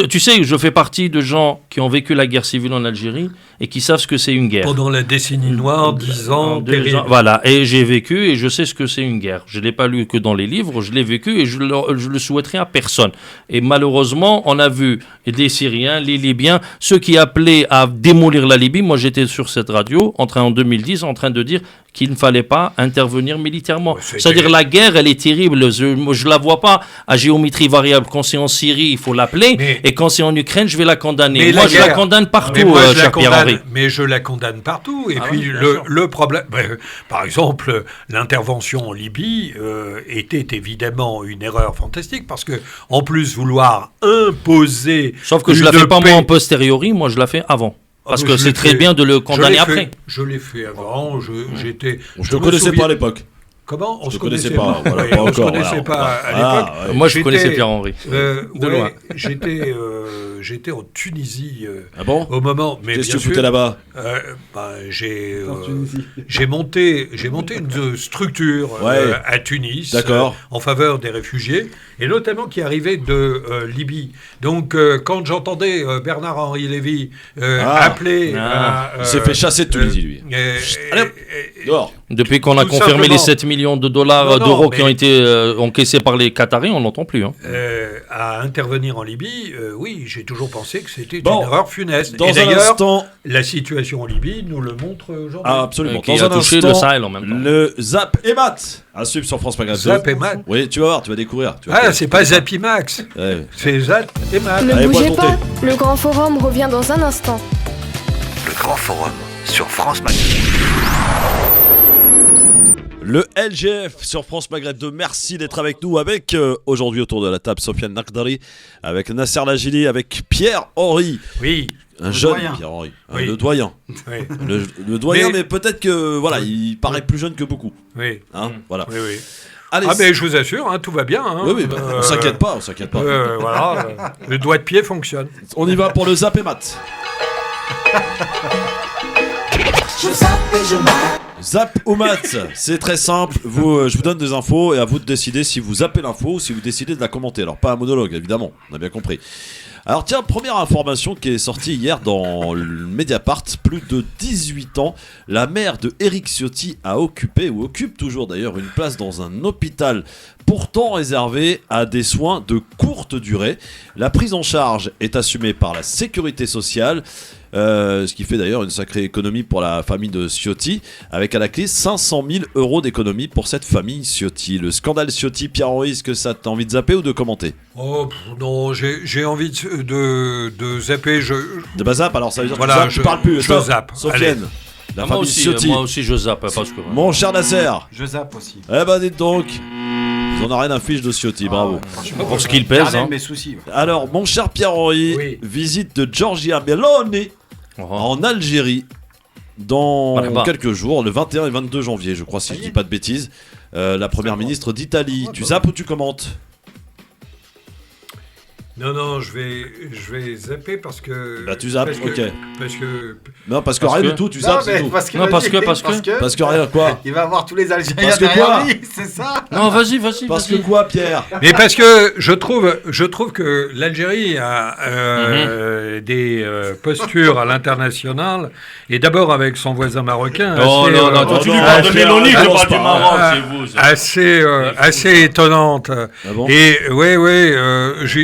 tu sais, je fais partie de gens qui ont vécu la guerre civile en Algérie et qui savent ce que c'est une guerre. Pendant la décennie noire, 10 ans, terrible. Voilà, et j'ai vécu et je sais ce que c'est une guerre. Je ne l'ai pas lu que dans les livres, je l'ai vécu et je le souhaiterais à personne. Et malheureusement, on a vu des Syriens, les Libyens, ceux qui appelaient à démolir la Libye. Moi, j'étais sur cette radio en 2010 en train de dire qu'il ne fallait pas intervenir militairement. C'est-à-dire la guerre, elle est terrible. Je ne la vois pas à géométrie variable. Quand c'est en Syrie, il faut l'appeler. Et quand c'est en Ukraine, je vais la condamner. Moi, je la condamne partout, cher Pierre-Henri. Mais je la condamne partout. Et puis, le problème... par exemple, l'intervention en Libye était évidemment une erreur fantastique parce que, en plus, vouloir imposer... Sauf que je ne la fais pas moi en posteriori, moi je la fais avant. Parce que c'est très bien de le condamner après. Je l'ai fait avant, je ne te connaissais pas à l'époque. Comment ? On ne se connaissait pas. On ne se connaissait pas à l'époque. Moi, je connaissais Pierre-Henri. De loin. J'étais en Tunisie au moment. Qu'est-ce que tu foutais là-bas ? J'ai monté une structure à Tunis en faveur des réfugiés, et notamment qui arrivaient de Libye. Donc, quand j'entendais Bernard-Henri Lévy appeler... il s'est fait chasser de Tunisie, lui. Allez, dehors. Depuis qu'on a confirmé les 7 millions d'euros qui ont été encaissés par les Qataris, on n'entend plus. À intervenir en Libye, oui, j'ai toujours pensé que c'était une erreur funeste. Dans et d'ailleurs, instant... la situation en Libye nous le montre aujourd'hui. Ah, absolument. Qui a touché le Sahel en même temps. Le Zap et Mat à suivre sur France Maghreb 2. Zap et Mat. Oui, tu vas voir, tu vas découvrir. C'est pas Zapimax. C'est Zap et Mat. Ne bougez pas, le Grand Forum revient dans un instant. Le Grand Forum sur France Maghreb. Le LGF sur France Maghreb 2, merci d'être avec nous, avec aujourd'hui autour de la table Sofiane Nakdari, avec Nasser Lajili, avec Pierre-Henri. Oui. Un jeune doyen. Pierre-Henri. Oui. Le doyen. Oui. Le doyen, mais, Mais- peut-être que voilà, il paraît plus jeune que beaucoup. Oui. Hein, voilà. Oui, oui. Allez, Ah, mais je vous assure, hein, tout va bien. Hein. oui, on s'inquiète pas, on s'inquiète pas. Voilà, le doigt de pied fonctionne. On y va pour le zap et mat. Zap ou mat, c'est très simple. Je vous donne des infos et à vous de décider si vous zappez l'info ou si vous décidez de la commenter. Alors pas un monologue évidemment, on a bien compris. Alors tiens, première information qui est sortie hier dans le Mediapart, plus de 18 ans, la mère de Éric Ciotti a occupé, ou occupe toujours d'ailleurs, une place dans un hôpital pourtant réservé à des soins de courte durée. La prise en charge est assumée par la sécurité sociale, ce qui fait d'ailleurs une sacrée économie pour la famille de Ciotti, avec à la clé 500 000 € d'économie pour cette famille Ciotti. Le scandale Ciotti, Pierre-Henri, est-ce que ça t'a envie de zapper ou de commenter? Oh non, j'ai envie de zapper. De bazap, alors ça veut dire Voilà, que tu parles plus. je Stop. zappe. Sofiane, la moi famille aussi, Ciotti. moi aussi je zappe parce que. Mon cher Nasser. Je zappe aussi. Eh ben dites donc, vous en avez rien à fiche de Ciotti, bravo. Franchement, Pour ce qu'il pèse, gardez hein. mes soucis. Alors, mon cher Pierre-Henri, Oui. visite de Giorgia Meloni en Algérie dans Marhaba. quelques jours, le 21 et 22 janvier, je crois, si je dis pas de bêtises. La première ministre d'Italie. Tu zappes ou tu commentes? Non, je vais zapper parce que. Bah, tu zappes, parce que, ok. Parce que. Non, parce que Parce rien que- du tout, tu Non, zappes, c'est mais tout. parce que, Non, parce vas-y, que- Parce que rien, quoi? il va avoir tous les Algériens Parce que derrière quoi lui, c'est ça. Non, vas-y. Parce que quoi, Pierre? Mais parce que je trouve que l'Algérie a des postures à l'international et d'abord avec son voisin marocain. Non, assez, non, non, toi tu lui non, parles de non, Mélanie, tu non, parles du non, Maroc, non, c'est vous. ça. assez étonnante. Ah bon? Et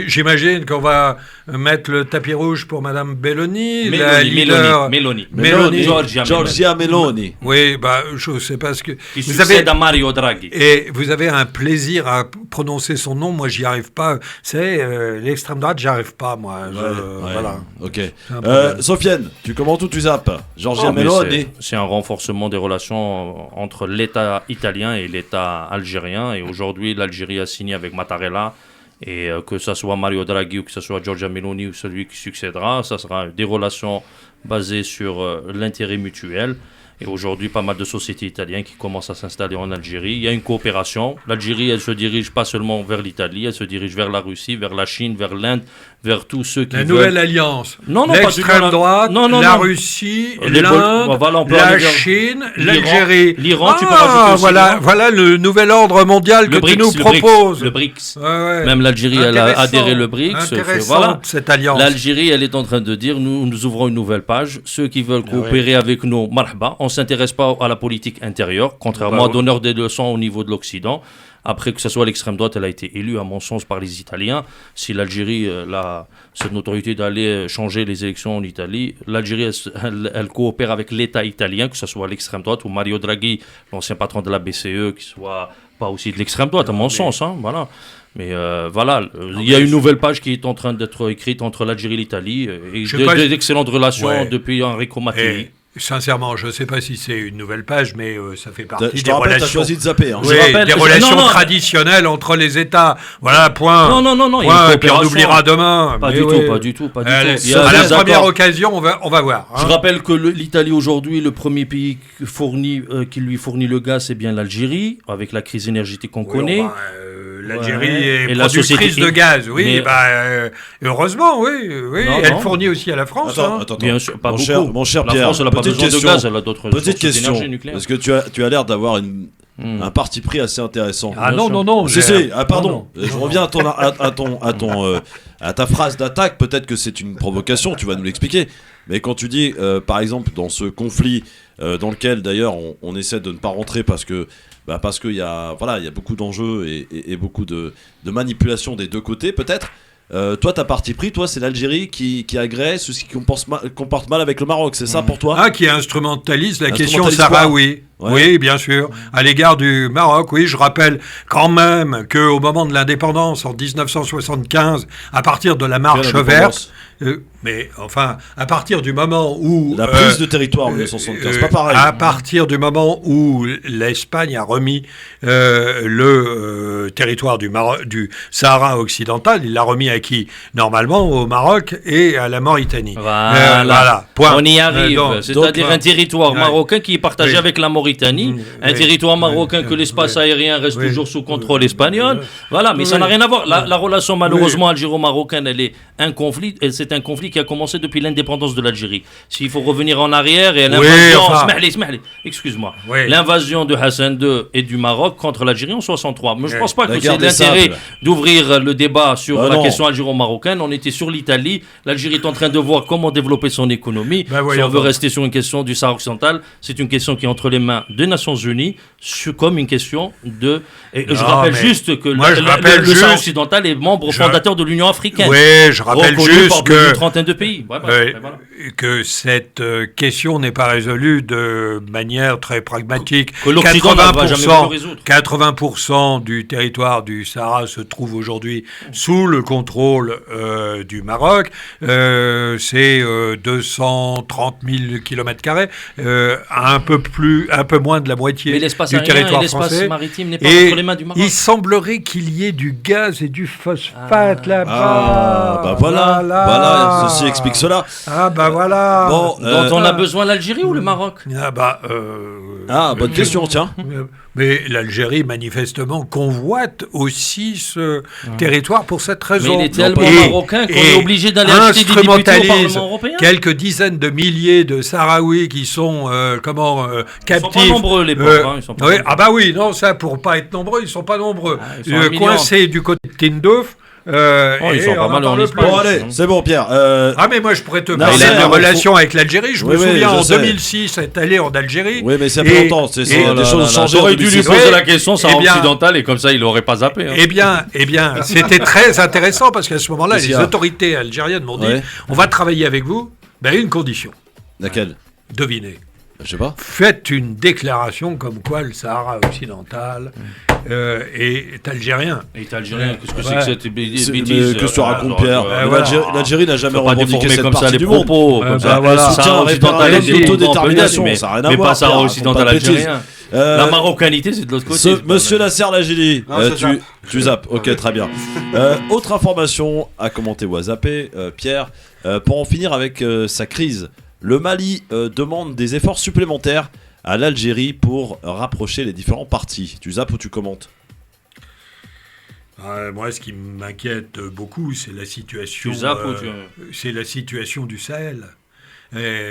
j'imagine qu'on va mettre le tapis rouge pour Madame Belloni, la leader. Mélanie. Mélanie. Giorgia Meloni. Oui, bah je sais pas ce que. Qui Vous succède avez à Mario Draghi. et vous avez un plaisir à prononcer son nom. Moi, j'y arrive pas. C'est l'extrême droite, j'y arrive pas, moi. Ouais, Voilà. Ok. un problème. Sofiane, tu commentes ou tu zappes? Giorgia Non, mais Meloni. c'est un renforcement des relations entre l'État italien et l'État algérien. Et aujourd'hui, l'Algérie a signé avec Mattarella. Et que ce soit Mario Draghi ou que ce soit Giorgia Meloni ou celui qui succédera, ça sera des relations basées sur l'intérêt mutuel. Et aujourd'hui, pas mal de sociétés italiennes qui commencent à s'installer en Algérie. Il y a une coopération. L'Algérie, elle se dirige pas seulement vers l'Italie, elle se dirige vers la Russie, vers la Chine, vers l'Inde, vers tous ceux qui La veulent... nouvelle alliance. Non, non, pas du tout, L'extrême la- droite, non, non, la non. Russie, Les l'Inde, Bol- voilà, on peut aller la vers Chine, l'Iran. l'Algérie. L'Iran, tu peux rajouter aussi l'Iran. Voilà le nouvel ordre mondial que tu nous proposes. Le BRICS. Ouais, ouais. Même l'Algérie, elle a Intéressant. adhéré le BRICS. Intéressante, Voilà. cette alliance. L'Algérie, elle est en train de dire, nous ouvrons une nouvelle page. Ceux qui veulent coopérer avec nous, marhaba. On ne s'intéresse pas à la politique intérieure, contrairement à donneur des leçons au niveau de l'Occident. Après que ce soit l'extrême droite, elle a été élue, à mon sens, par les Italiens. Si l'Algérie a cette notoriété d'aller changer les élections en Italie, l'Algérie, elle coopère avec l'État italien, que ce soit l'extrême droite ou Mario Draghi, l'ancien patron de la BCE, qui soit pas aussi de l'extrême droite, à mon sens. Hein, voilà. Mais voilà, il y a une nouvelle page qui est en train d'être écrite entre l'Algérie et l'Italie, et d'excellentes relations depuis Enrico Mattei. Sincèrement, je ne sais pas si c'est une nouvelle page, mais ça fait partie Je te des rappelle, t'as relations. choisi de zapper. Hein. Oui, des relations traditionnelles entre les États. Voilà, point. Non. Point, et puis on oubliera demain. Pas Mais du oui. tout, pas du tout. À la première occasion, on va voir. Hein. Je rappelle que l'Italie aujourd'hui, le premier pays qui lui fournit le gaz, c'est bien l'Algérie, avec la crise énergétique qu'on connaît. L'Algérie est Et la productrice société- de gaz, oui. Mais- heureusement, oui. Non, Elle non. fournit aussi à la France. Attends. Bien sûr, pas mon beaucoup. cher La Pierre, France, elle n'a pas petite besoin de question. gaz, elle a d'autres Petite sources question, d'énergie nucléaire. parce que tu as l'air d'avoir un parti pris assez intéressant. Ah Bien non, sûr. non, non. Si, pardon. Non, Je reviens à ta phrase d'attaque. Peut-être que c'est une provocation. Tu vas nous l'expliquer. Mais quand tu dis, par exemple, dans ce conflit dans lequel d'ailleurs on essaie de ne pas rentrer parce qu'il y a beaucoup d'enjeux et beaucoup de manipulation des deux côtés, peut-être. Toi, ta parti pris, toi, c'est l'Algérie qui agresse ou qui comporte mal avec le Maroc, c'est ça pour toi? Ah, qui instrumentalise la question Instrumentalise quoi? sahraoui. Ouais. Oui, bien sûr. À l'égard du Maroc, oui, je rappelle quand même qu'au moment de l'indépendance, en 1975, à partir de la marche verte, mais enfin, à partir du moment où... La prise de territoire en 1975, c'est pas pareil. À partir du moment où l'Espagne a remis le territoire du Sahara occidental, il l'a remis à qui? Normalement au Maroc et à la Mauritanie. Voilà. Point. On y arrive. C'est-à-dire un territoire marocain qui est partagé avec la Mauritanie, un territoire marocain que l'espace aérien reste toujours sous contrôle espagnol. Voilà, mais ça n'a rien à voir. La relation malheureusement algéro-marocaine, elle est un conflit. C'est un conflit qui a commencé depuis l'indépendance de l'Algérie. S'il faut revenir en arrière et à l'invasion, excuse-moi, l'invasion de Hassan II et du Maroc contre l'Algérie en 63. Mais je ne pense pas que c'est l'intérêt d'ouvrir le débat sur la question algéro-marocaine. On était sur l'Italie. L'Algérie est en train de voir comment développer son économie. Si on veut rester sur une question du Sahara occidental, c'est une question qui est entre les mains des Nations Unies, comme une question de... je rappelle juste que le Sahara occidental est membre fondateur de l'Union africaine. Oui, je rappelle juste que... une trentaine de pays. Que cette question n'est pas résolue de manière très pragmatique. Que l'Occident ne va jamais le résoudre. 80% du territoire du Sahara se trouve aujourd'hui sous le contrôle du Maroc. C'est 230 000 km², un peu moins de la moitié du territoire français. L'espace maritime n'est pas entre les mains du Maroc. Il semblerait qu'il y ait du gaz et du phosphate là-bas. Voilà, ceci explique cela. Voilà. Bon, dont on a besoin l'Algérie ou le Maroc? Bonne question, tiens. Mais l'Algérie, manifestement, convoite aussi ce territoire pour cette raison. Mais il est tellement marocain qu'on est obligé d'aller acheter des députés au Parlement européen. Quelques dizaines de milliers de Sahraouis qui sont captifs. Ils sont pas nombreux, les pauvres. Ils sont pas nombreux. Oui, non, ça, pour pas être nombreux, ils sont pas nombreux. Coincés du côté de Tindouf. Ils sont pas mal en Espagne. Bon, allez, c'est bon, Pierre. Mais moi, je pourrais te parler de la relation avec l'Algérie. Je me souviens, en 2006, être allé en Algérie. Oui, mais c'est pas longtemps. Des choses ont changé. J'aurais dû lui poser la question, Sahara occidental, et comme ça, il n'aurait pas zappé. Eh bien, c'était très intéressant, parce qu'à ce moment-là, les autorités algériennes m'ont dit, on va travailler avec vous, une condition. Laquelle? Devinez. Je sais pas. Faites une déclaration comme quoi le Sahara occidental est algérien. Est algérien, qu'est-ce que c'est que cette bêtise? Que se raconte Pierre? L'Algérie n'a jamais revendiqué cette partie du monde. Sahara occidental est d'autodétermination, ça n'a rien à voir. Mais pas Sahara occidental algérien. La marocanité, c'est de l'autre côté. Monsieur Nasser Lajili, tu zappes. Ok, très bien. Autre information à commenter ou à zapper, Pierre, pour en finir avec sa crise. Le Mali demande des efforts supplémentaires à l'Algérie pour rapprocher les différents partis. Tu zappes ou tu commentes? Moi, ce qui m'inquiète beaucoup, c'est la situation. Tu zappes ou tu... C'est la situation du Sahel.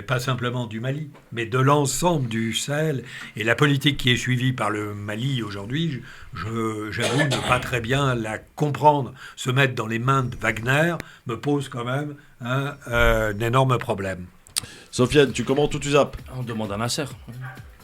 Pas simplement du Mali, mais de l'ensemble du Sahel. Et la politique qui est suivie par le Mali aujourd'hui, j'avoue ne pas très bien la comprendre. Se mettre dans les mains de Wagner me pose quand même un énorme problème. Sofiane, tu commentes ou tu zappes? On demande à Nasser.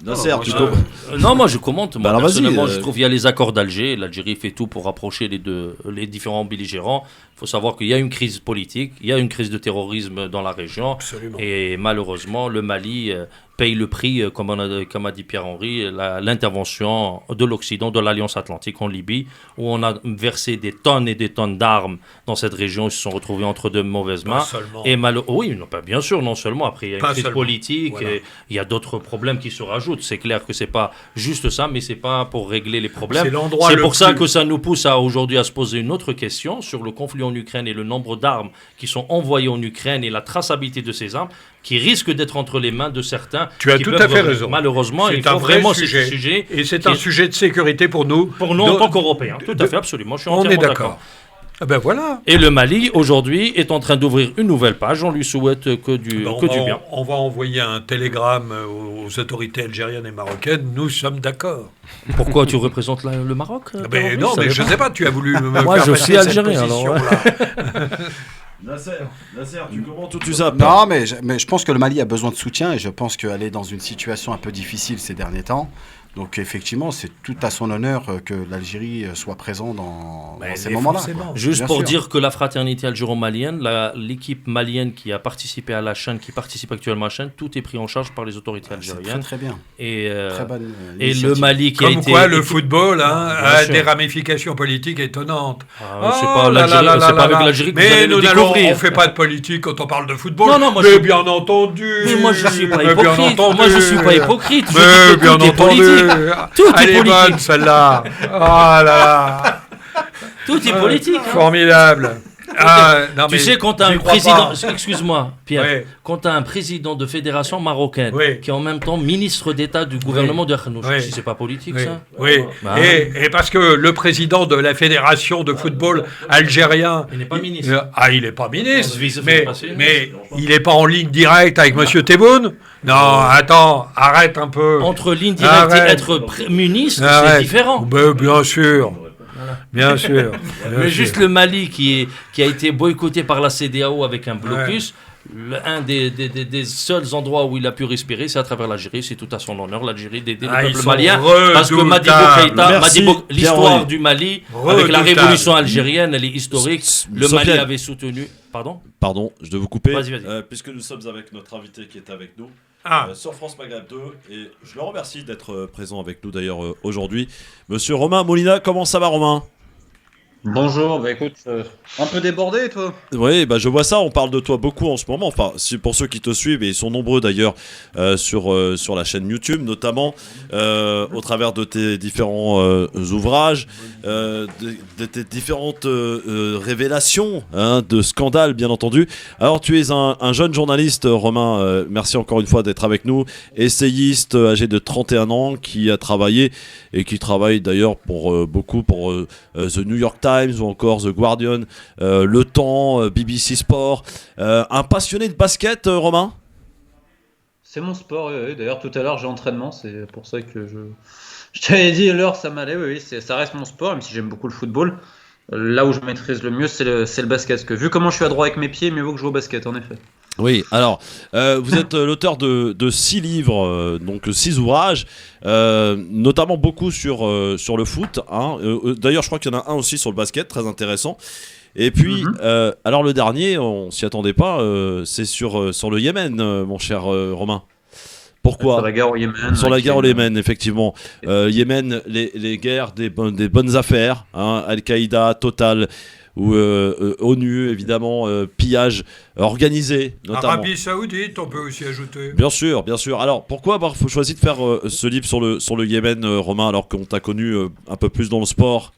Nasser, tu commentes? Non, moi je commente. Moi, personnellement, je trouve qu'il y a les accords d'Alger. L'Algérie fait tout pour rapprocher les différents belligérants. Il faut savoir qu'il y a une crise politique, il y a une crise de terrorisme dans la région. Absolument. Et malheureusement, le Mali paye le prix, comme a dit Pierre-Henri, l'intervention de l'Occident, de l'Alliance Atlantique en Libye, où on a versé des tonnes et des tonnes d'armes dans cette région. Ils se sont retrouvés entre de mauvaises mains. Et oui, bien sûr, non seulement. Après, il y a une crise politique, et il y a d'autres problèmes qui se rajoutent. C'est clair que c'est pas juste ça, mais c'est pas pour régler les problèmes. C'est pour ça que ça nous pousse aujourd'hui à se poser une autre question sur le conflit en Ukraine et le nombre d'armes qui sont envoyées en Ukraine et la traçabilité de ces armes qui risquent d'être entre les mains de certains. Tu as tout à fait raison. Malheureusement, c'est un vrai sujet. Et c'est un sujet de sécurité pour nous. Pour nous en tant qu'Européens. Tout à fait, absolument. Je suis entièrement d'accord. Voilà. Et le Mali, aujourd'hui, est en train d'ouvrir une nouvelle page. On lui souhaite que du bien. On va envoyer un télégramme aux autorités algériennes et marocaines. Nous sommes d'accord. Pourquoi tu représentes le Maroc? Non, mais je ne sais pas. Tu as voulu me Moi, faire je suis algérien. Nasser, tu commentes ou tu zappes? Non, mais je pense que le Mali a besoin de soutien et je pense qu'elle est dans une situation un peu difficile ces derniers temps. Donc effectivement, c'est tout à son honneur que l'Algérie soit présente dans ces moments-là. Juste Bien pour sûr. dire que la fraternité algéro-malienne, l'équipe malienne qui a participé à la chaîne, qui participe actuellement à la chaîne, tout est pris en charge par les autorités C'est algériennes. très bien. Et, Très bonne et le initiative. Mali qui a Comme été... quoi, le football a Bien sûr. des ramifications politiques étonnantes. c'est pas l'Algérie- c'est pas avec l'Algérie que vous allez Mais le découvrir. on fait pas de politique quand on parle de football. Non, non, moi, mais je- bien entendu. Mais moi je suis pas Mais bien hypocrite. entendu. Moi je suis pas hypocrite. Je Mais dis que bien tout est entendu. politique. Tout Elle est est bonne politique. celle-là. Oh là là. Tout est politique. hein. Formidable. Ah, non, Tu mais sais, quand tu as j'y un crois président, pas. excuse-moi Pierre, Ouais. quand tu as un président de fédération marocaine Oui. qui est en même temps ministre d'État du gouvernement de Khanouch, Oui. si c'est pas politique Oui, ça oui. Bah, Et parce que le président de la fédération de football algérien, il n'est pas ministre. il n'est pas ministre, On se fait mais, passer. mais il n'est pas en ligne directe avec Monsieur Tebboune. Non, attends, arrête un peu. Entre ligne directe et Arrête. être ministre, Arrête. c'est différent. Ben, bien sûr, bien sûr. bien Mais sûr. juste le Mali qui a été boycotté par la CEDEAO avec un blocus, un des seuls endroits où il a pu respirer, c'est à travers l'Algérie. C'est tout à son honneur, l'Algérie, d'aider Ah, le ils peuple sont malien. Parce que Madibo redoutables. Keïta, Merci, l'histoire Pierre-Henri. du Mali, avec la Redoutable. révolution algérienne, elle est historique. Le Sofiane. Mali avait soutenu. Pardon Pardon, je dois vous couper. Vas-y, vas-y. Puisque nous sommes avec notre invité qui est avec nous Ah. sur France Maghreb 2. Et je le remercie d'être présent avec nous d'ailleurs aujourd'hui. Monsieur Romain Molina, comment ça va Romain? Bonjour, bah écoute, un peu débordé toi. Oui, bah je vois ça, on parle de toi beaucoup en ce moment, enfin pour ceux qui te suivent, et ils sont nombreux d'ailleurs sur la chaîne YouTube, notamment au travers de tes différents ouvrages, de tes différentes révélations, hein, de scandales bien entendu. Alors tu es un jeune journaliste, Romain, merci encore une fois d'être avec nous, essayiste âgé de 31 ans qui a travaillé et qui travaille d'ailleurs pour beaucoup pour The New York Times ou encore The Guardian, Le Temps, BBC Sport. Un passionné de basket, Romain? C'est mon sport, oui, oui. D'ailleurs tout à l'heure j'ai entraînement, c'est pour ça que je t'avais dit l'heure ça m'allait, oui, ça reste mon sport, même si j'aime beaucoup le football. Là où je maîtrise le mieux c'est le basket, parce que vu comment je suis adroit avec mes pieds, mieux vaut que je joue au basket en effet. Oui, alors, vous êtes l'auteur de 6 livres, donc 6 ouvrages, notamment beaucoup sur le foot. Hein. D'ailleurs, je crois qu'il y en a un aussi sur le basket, très intéressant. Et puis, alors le dernier, on s'y attendait pas, c'est sur le Yémen, mon cher Romain. Pourquoi? Sur la guerre au Yémen. Sur la guerre au Yémen, effectivement. Yémen, les guerres des bonnes affaires, hein, Al-Qaïda, Total, ou ONU, évidemment, pillage organisé, notamment. Arabie Saoudite, on peut aussi ajouter. Bien sûr, bien sûr. Alors, pourquoi avoir choisi de faire ce livre sur le Yémen, Romain, alors qu'on t'a connu un peu plus dans le sport?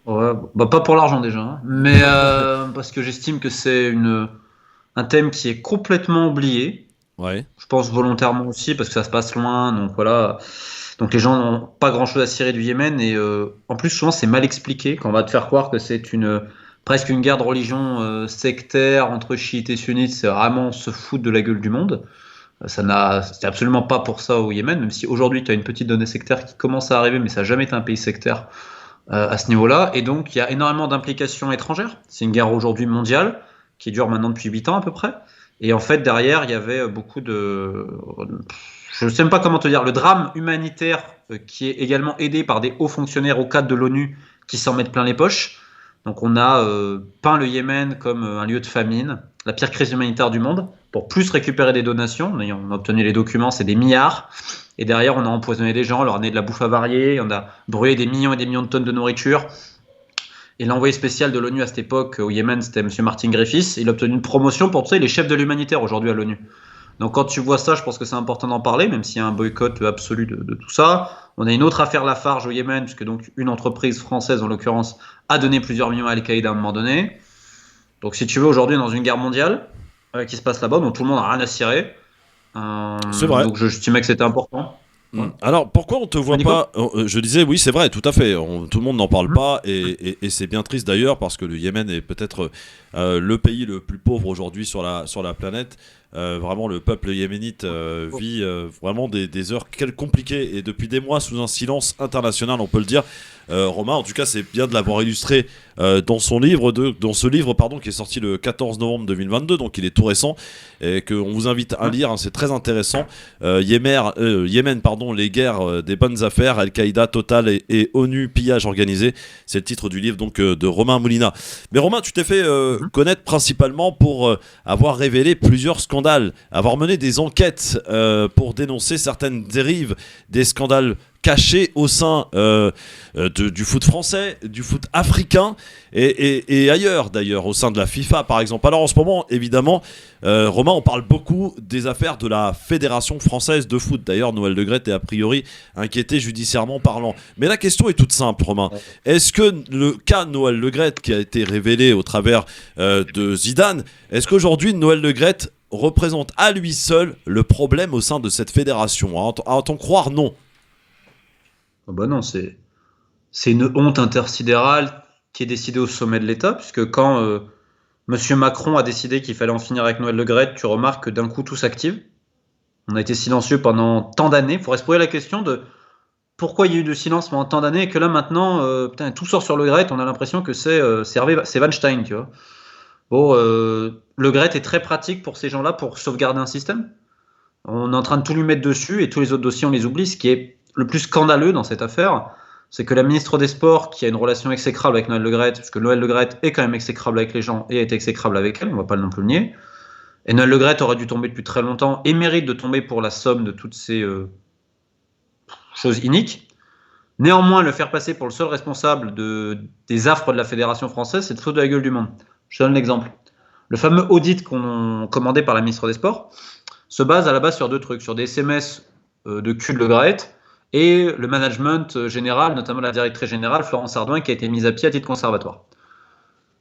Ouais, bah pas pour l'argent déjà, hein. Mais parce que j'estime que c'est un thème qui est complètement oublié. Ouais. Je pense volontairement aussi parce que ça se passe loin, donc voilà. Donc les gens n'ont pas grand-chose à cirer du Yémen et en plus souvent c'est mal expliqué quand on va te faire croire que c'est presque une guerre de religion sectaire entre chiites et sunnites. C'est vraiment se foutre de la gueule du monde. C'est absolument pas pour ça au Yémen, même si aujourd'hui tu as une petite donnée sectaire qui commence à arriver, mais ça n'a jamais été un pays sectaire à ce niveau-là. Et donc il y a énormément d'implications étrangères. C'est une guerre aujourd'hui mondiale qui dure maintenant depuis 8 ans à peu près. Et en fait derrière il y avait beaucoup de... Je ne sais même pas comment te dire, le drame humanitaire qui est également aidé par des hauts fonctionnaires au cadre de l'ONU qui s'en mettent plein les poches. Donc on a peint le Yémen comme un lieu de famine, la pire crise humanitaire du monde, pour plus récupérer des donations. On a obtenu les documents, c'est des milliards. Et derrière, on a empoisonné des gens, leur donné de la bouffe avariée, on a brûlé des millions et des millions de tonnes de nourriture. Et l'envoyé spécial de l'ONU à cette époque au Yémen, c'était M. Martin Griffiths. Il a obtenu une promotion pour, tu sais, les chefs de l'humanitaire aujourd'hui à l'ONU. Donc quand tu vois ça, je pense que c'est important d'en parler, même s'il y a un boycott absolu de tout ça. On a une autre affaire Lafarge au Yémen, puisque donc une entreprise française en l'occurrence a donné plusieurs millions à Al-Qaïda à un moment donné. Donc si tu veux, aujourd'hui dans une guerre mondiale qui se passe là-bas, dont tout le monde n'a rien à cirer. C'est vrai. Donc j'estimais que c'était important. Alors pourquoi on te voit pas? Je disais oui, c'est vrai, tout à fait. Tout le monde n'en parle pas et c'est bien triste d'ailleurs parce que le Yémen est peut-être le pays le plus pauvre aujourd'hui sur la planète. Vraiment, le peuple yéménite vit vraiment des heures compliquées et depuis des mois sous un silence international, on peut le dire. Romain. En tout cas, c'est bien de l'avoir illustré dans ce livre qui est sorti le 14 novembre 2022, donc il est tout récent, et qu'on vous invite à lire, hein, c'est très intéressant. Yémen, les guerres des bonnes affaires, Al-Qaïda, Total et ONU, pillage organisé. C'est le titre du livre donc de Romain Molina. Mais Romain, tu t'es fait connaître principalement pour avoir révélé plusieurs scandales, avoir mené des enquêtes pour dénoncer certaines dérives, des scandales cachés au sein du foot français, du foot africain et ailleurs d'ailleurs, au sein de la FIFA par exemple. Alors en ce moment, évidemment, Romain, on parle beaucoup des affaires de la Fédération française de foot. D'ailleurs, Noël Le Graët est a priori inquiété judiciairement parlant. Mais la question est toute simple, Romain. Est-ce que le cas Noël Le Graët qui a été révélé au travers de Zidane, est-ce qu'aujourd'hui Noël Le Graët représente à lui seul le problème au sein de cette fédération? À t'en croire, non. Oh bah non, c'est une honte intersidérale qui est décidée au sommet de l'État, puisque quand Monsieur Macron a décidé qu'il fallait en finir avec Noël Le Graët, tu remarques que d'un coup tout s'active. On a été silencieux pendant tant d'années. Il faudrait se poser la question de pourquoi il y a eu de silence pendant tant d'années et que là maintenant, tout sort sur Le Graët, on a l'impression que c'est Weinstein, tu vois. Bon, Le Graët est très pratique pour ces gens-là pour sauvegarder un système. On est en train de tout lui mettre dessus et tous les autres dossiers on les oublie. Ce qui est le plus scandaleux dans cette affaire, c'est que la ministre des Sports, qui a une relation exécrable avec Noël Le Graët, parce que Noël Le Graët est quand même exécrable avec les gens et est exécrable avec elle, on ne va pas non plus le nier, et Noël Le Graët aurait dû tomber depuis très longtemps et mérite de tomber pour la somme de toutes ces choses iniques. Néanmoins, le faire passer pour le seul responsable des affres de la Fédération française, c'est de foutre de la gueule du monde. Je donne l'exemple. Le fameux audit commandé par la ministre des Sports se base à la base sur deux trucs, sur des SMS de cul de Le Graët, et le management général, notamment la directrice générale, Florence Ardouin, qui a été mise à pied à titre conservatoire.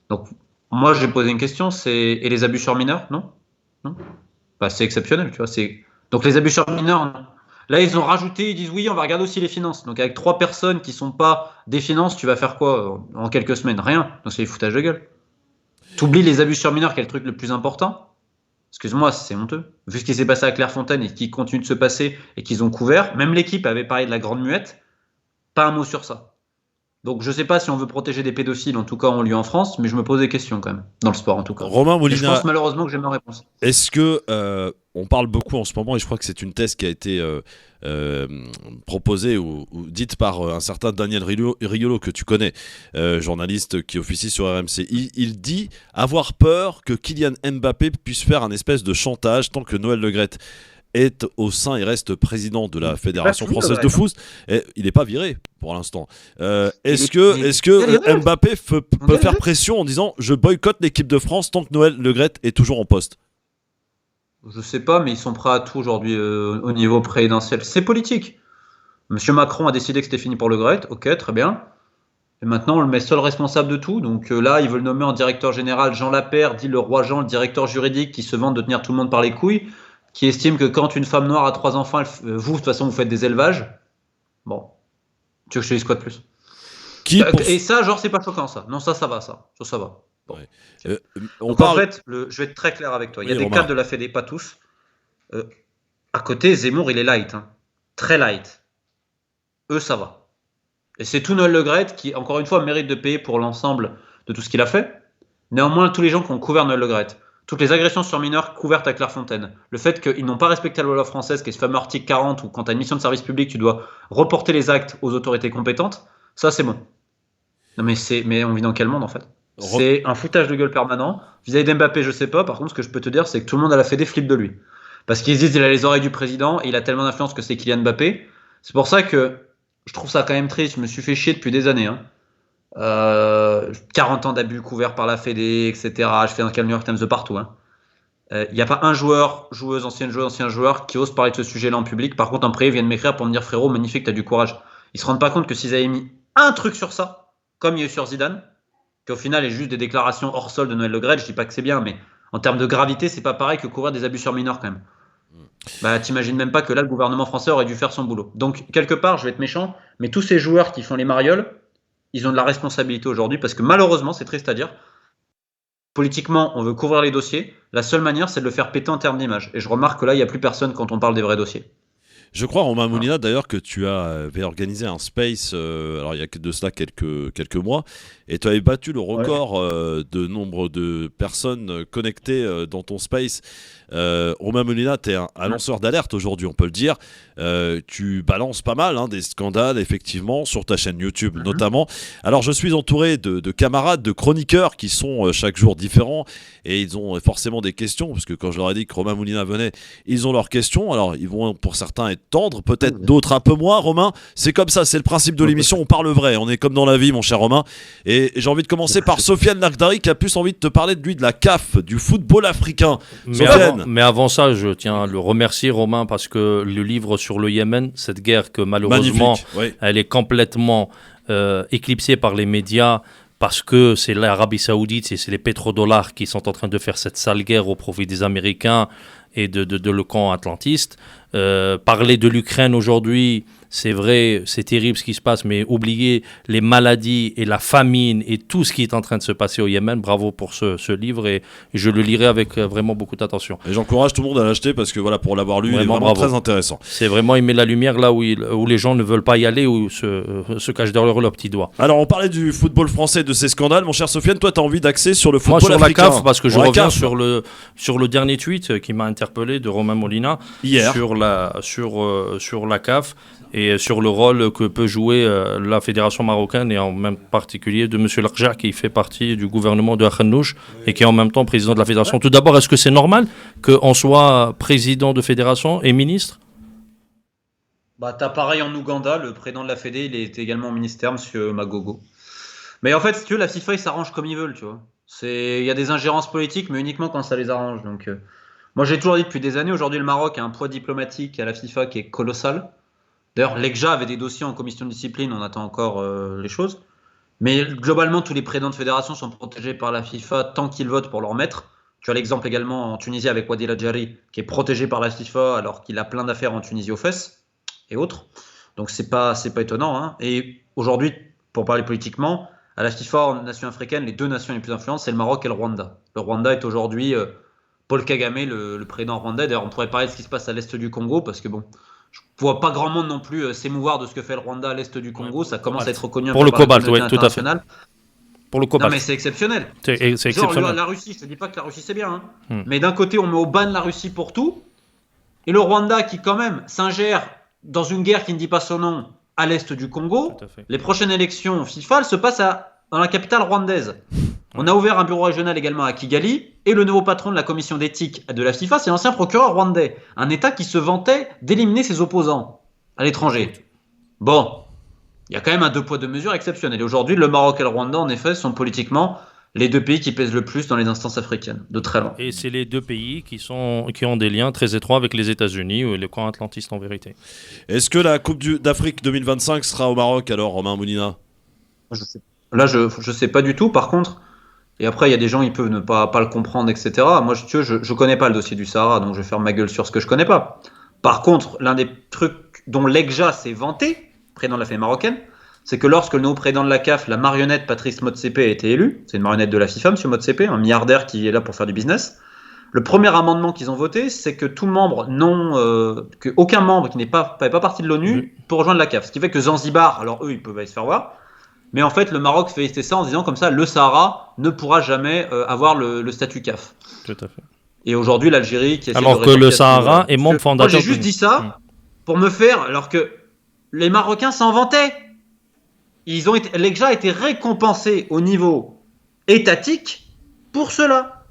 Donc, moi, j'ai posé une question, et les abus sur mineurs, non bah, c'est exceptionnel, tu vois. Donc, les abus sur mineurs, non. Là, ils ont rajouté, ils disent oui, on va regarder aussi les finances. Donc, avec 3 personnes qui ne sont pas des finances, tu vas faire quoi en quelques semaines? Rien. Donc, c'est des foutages de gueule. T'oublies les abus sur mineurs, qui est le truc le plus important. Excuse-moi, c'est honteux. Vu ce qui s'est passé à Clairefontaine et ce qui continue de se passer et qu'ils ont couvert, même l'équipe avait parlé de la grande muette, pas un mot sur ça. Donc je sais pas si on veut protéger des pédophiles, en tout cas en lieu en France, mais je me pose des questions quand même, dans le sport en tout cas. Romain Molina, et je pense malheureusement que j'ai ma réponse. Est-ce que, on parle beaucoup en ce moment, et je crois que c'est une thèse qui a été proposée ou dite par un certain Daniel Riolo, que tu connais, journaliste qui officie sur RMC. Il dit avoir peur que Kylian Mbappé puisse faire un espèce de chantage tant que Noël Le Graët est au sein et reste président de la Fédération française de foot. Il n'est pas viré pour l'instant. Est-ce que Mbappé peut faire pression en disant je boycotte l'équipe de France tant que Noël Le Graët est toujours en poste? Je sais pas, mais ils sont prêts à tout aujourd'hui au niveau présidentiel. C'est politique. Monsieur Macron a décidé que c'était fini pour Le Graët. Ok, très bien. Et maintenant, on le met seul responsable de tout. Donc là, ils veulent nommer en directeur général Jean Lapère, dit le roi Jean, le directeur juridique qui se vante de tenir tout le monde par les couilles, qui estime que quand une femme noire a 3 enfants, vous, de toute façon, vous faites des élevages. Bon. Tu veux que je te dise quoi de plus? Et ça, genre, c'est pas choquant, ça. Non, ça va, ça. Ça va. Bon. Ouais. Donc en fait, je vais être très clair avec toi. Il y a des cadres de la Fédé, pas tous. À côté, Zemmour, il est light. Hein. Très light. Eux, ça va. Et c'est tout Noël Le Graët qui, encore une fois, mérite de payer pour l'ensemble de tout ce qu'il a fait. Néanmoins, tous les gens qui ont couvert Noël Le Graët, toutes les agressions sur mineurs couvertes à Clairefontaine, le fait qu'ils n'ont pas respecté la loi française, qui est ce fameux article 40, où quand tu as une mission de service public, tu dois reporter les actes aux autorités compétentes, ça c'est bon. Non mais on vit dans quel monde en fait? C'est un foutage de gueule permanent. Vis-à-vis d'Mbappé, je sais pas. Par contre, ce que je peux te dire, c'est que tout le monde à la Fédé flippe de lui. Parce qu'ils disent qu'il a les oreilles du président et il a tellement d'influence que c'est Kylian Mbappé. C'est pour ça que je trouve ça quand même triste. Je me suis fait chier depuis des années. 40 ans d'abus couverts par la Fédé, etc. Je fais un New York Times de partout. Il n'y a pas un joueur, joueuse, ancien joueur qui ose parler de ce sujet-là en public. Par contre, en privé, ils viennent m'écrire pour me dire frérot, magnifique, t'as du courage. Ils se rendent pas compte que s'ils avaient mis un truc sur ça, comme il y a eu sur Zidane, qui au final est juste des déclarations hors sol de Noël Le Graët, je dis pas que c'est bien, mais en termes de gravité, c'est pas pareil que couvrir des abus sur mineurs quand même. Bah, t'imagines même pas que là, le gouvernement français aurait dû faire son boulot. Donc, quelque part, je vais être méchant, mais tous ces joueurs qui font les marioles, ils ont de la responsabilité aujourd'hui, parce que malheureusement, c'est triste à dire, politiquement, on veut couvrir les dossiers, la seule manière, c'est de le faire péter en termes d'image. Et je remarque que là, il n'y a plus personne quand on parle des vrais dossiers. Je crois, Romain Moulina, d'ailleurs, que tu avais organisé un space, alors il y a de cela quelques mois, et tu avais battu le record de nombre de personnes connectées dans ton space. Romain Moulina, tu es un lanceur d'alerte aujourd'hui, on peut le dire. Tu balances pas mal des scandales, effectivement, sur ta chaîne YouTube notamment. Alors, je suis entouré de camarades, de chroniqueurs qui sont chaque jour différents, et ils ont forcément des questions, parce que quand je leur ai dit que Romain Moulina venait, ils ont leurs questions. Alors, ils vont pour certains être tendres, peut-être d'autres un peu moins. Romain, c'est comme ça, c'est le principe de l'émission, on parle vrai, on est comme dans la vie, mon cher Romain. Et j'ai envie de commencer par Sofiane Lakhdari, qui a plus envie de te parler de lui, de la CAF, du football africain. Mais avant ça, je tiens à le remercier, Romain, parce que le livre sur le Yémen, cette guerre que malheureusement, elle est complètement éclipsée par les médias, parce que c'est l'Arabie Saoudite, c'est les pétrodollars qui sont en train de faire cette sale guerre au profit des Américains et de le camp atlantiste. Parler de l'Ukraine aujourd'hui, c'est vrai, c'est terrible ce qui se passe, mais oublier les maladies et la famine et tout ce qui est en train de se passer au Yémen. Bravo pour ce livre, et je le lirai avec vraiment beaucoup d'attention. Et j'encourage tout le monde à l'acheter, parce que voilà, pour l'avoir lu, il est vraiment très intéressant. C'est vraiment, il met la lumière là où les gens ne veulent pas y aller, où se cachent derrière leur petit doigt. Alors, on parlait du football français, de ces scandales. Mon cher Sofiane, toi, tu as envie d'axer sur le football africain. africain. Moi, sur la CAF, parce que je reviens sur le dernier tweet qui m'a interpellé de Romain Moulina hier sur la CAF et sur le rôle que peut jouer la fédération marocaine, et en même particulier de M. Lakhdari, qui fait partie du gouvernement de Akhnouch et qui est en même temps président de la fédération. Tout d'abord, est-ce que c'est normal qu'on soit président de fédération et ministre ? T'as pareil en Ouganda, le président de la Fédé, il est également au ministère, M. Magogo. Mais en fait, si tu veux, la FIFA, ils s'arrangent comme ils veulent, tu vois. Il y a des ingérences politiques, mais uniquement quand ça les arrange. Donc, moi, j'ai toujours dit depuis des années, aujourd'hui, le Maroc a un poids diplomatique à la FIFA qui est colossal. D'ailleurs, l'EGJA avait des dossiers en commission de discipline, on attend encore les choses. Mais globalement, tous les présidents de fédération sont protégés par la FIFA tant qu'ils votent pour leur maître. Tu as l'exemple également en Tunisie avec Wadil Adjari, qui est protégé par la FIFA alors qu'il a plein d'affaires en Tunisie aux fesses et autres. Donc c'est pas étonnant. Et aujourd'hui, pour parler politiquement, à la FIFA, en nation africaine, les deux nations les plus influentes, c'est le Maroc et le Rwanda. Le Rwanda est aujourd'hui Paul Kagame, le président rwandais. D'ailleurs, on pourrait parler de ce qui se passe à l'est du Congo, parce que bon, je vois pas grand monde non plus s'émouvoir de ce que fait le Rwanda à l'est du Congo. Ça commence à être reconnu pour le cobalt, oui, tout à fait. Pour le cobalt. Non, mais c'est exceptionnel. C'est exceptionnel. Genre, la Russie, je te dis pas que la Russie c'est bien, mais d'un côté on met au ban la Russie pour tout, et le Rwanda qui quand même s'ingère dans une guerre qui ne dit pas son nom à l'est du Congo. Les prochaines élections FIFA elles se passent dans la capitale rwandaise. On a ouvert un bureau régional également à Kigali, et le nouveau patron de la commission d'éthique de la FIFA, c'est l'ancien procureur rwandais, un État qui se vantait d'éliminer ses opposants à l'étranger. Bon, il y a quand même un deux poids deux mesures exceptionnel. Et aujourd'hui, le Maroc et le Rwanda, en effet, sont politiquement les deux pays qui pèsent le plus dans les instances africaines, de très loin. Et c'est les deux pays qui ont des liens très étroits avec les États-Unis ou les camps atlantistes en vérité. Est-ce que la Coupe d'Afrique 2025 sera au Maroc alors, Romain Moulina ? Là, je sais pas du tout. Par contre, et après, il y a des gens, ils peuvent ne pas le comprendre, etc. Moi, je connais pas le dossier du Sahara, donc je vais faire ma gueule sur ce que je connais pas. Par contre, l'un des trucs dont l'EGJA s'est vanté, président de la Fédération marocaine, c'est que lorsque le nouveau président de la CAF, la marionnette Patrice Motsepe, a été élu, c'est une marionnette de la FIFA, M. Motsepe, un milliardaire qui est là pour faire du business, le premier amendement qu'ils ont voté, c'est que tout membre qu'aucun membre qui n'avait pas partie de l'ONU peut rejoindre la CAF. Ce qui fait que Zanzibar, alors eux, ils peuvent aller se faire voir, mais en fait, le Maroc fait ça en disant comme ça, le Sahara ne pourra jamais avoir le statut CAF. Tout à fait. Et aujourd'hui, l'Algérie qui essaie alors que le Sahara est membre fondateur. Moi, j'ai juste dit ça pour me faire, alors que les Marocains s'en vantaient. L'EGJA a été récompensé au niveau étatique pour cela.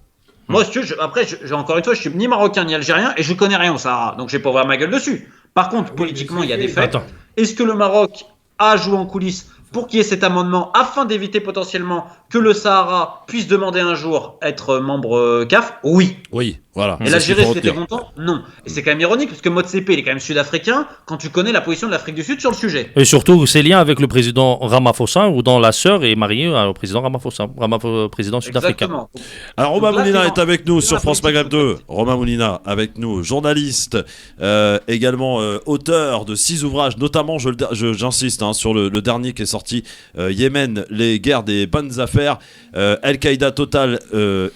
Moi, après, encore une fois, je suis ni marocain ni algérien et je connais rien au Sahara, donc je vais pas ouvrir ma gueule dessus. Par contre, politiquement, il y a des faits. Est-ce que le Maroc a joué en coulisses pour qu'il y ait cet amendement afin d'éviter potentiellement que le Sahara puisse demander un jour être membre CAF? Oui. Oui, voilà. Et l'Algérie, c'était content? Non. Et c'est quand même ironique parce que Motsepe, il est quand même sud-africain quand tu connais la position de l'Afrique du Sud sur le sujet. Et surtout, ses liens avec le président Ramaphosa, où dont la sœur est mariée au président Ramaphosa, président sud-africain. Exactement. Alors, Romain Moulina est avec nous sur France Maghreb 2. Romain Moulina avec nous, journaliste, également auteur de 6 ouvrages, notamment, j'insiste, sur le dernier qui est sorti, Yémen, les guerres des bonnes affaires, Al-Qaïda total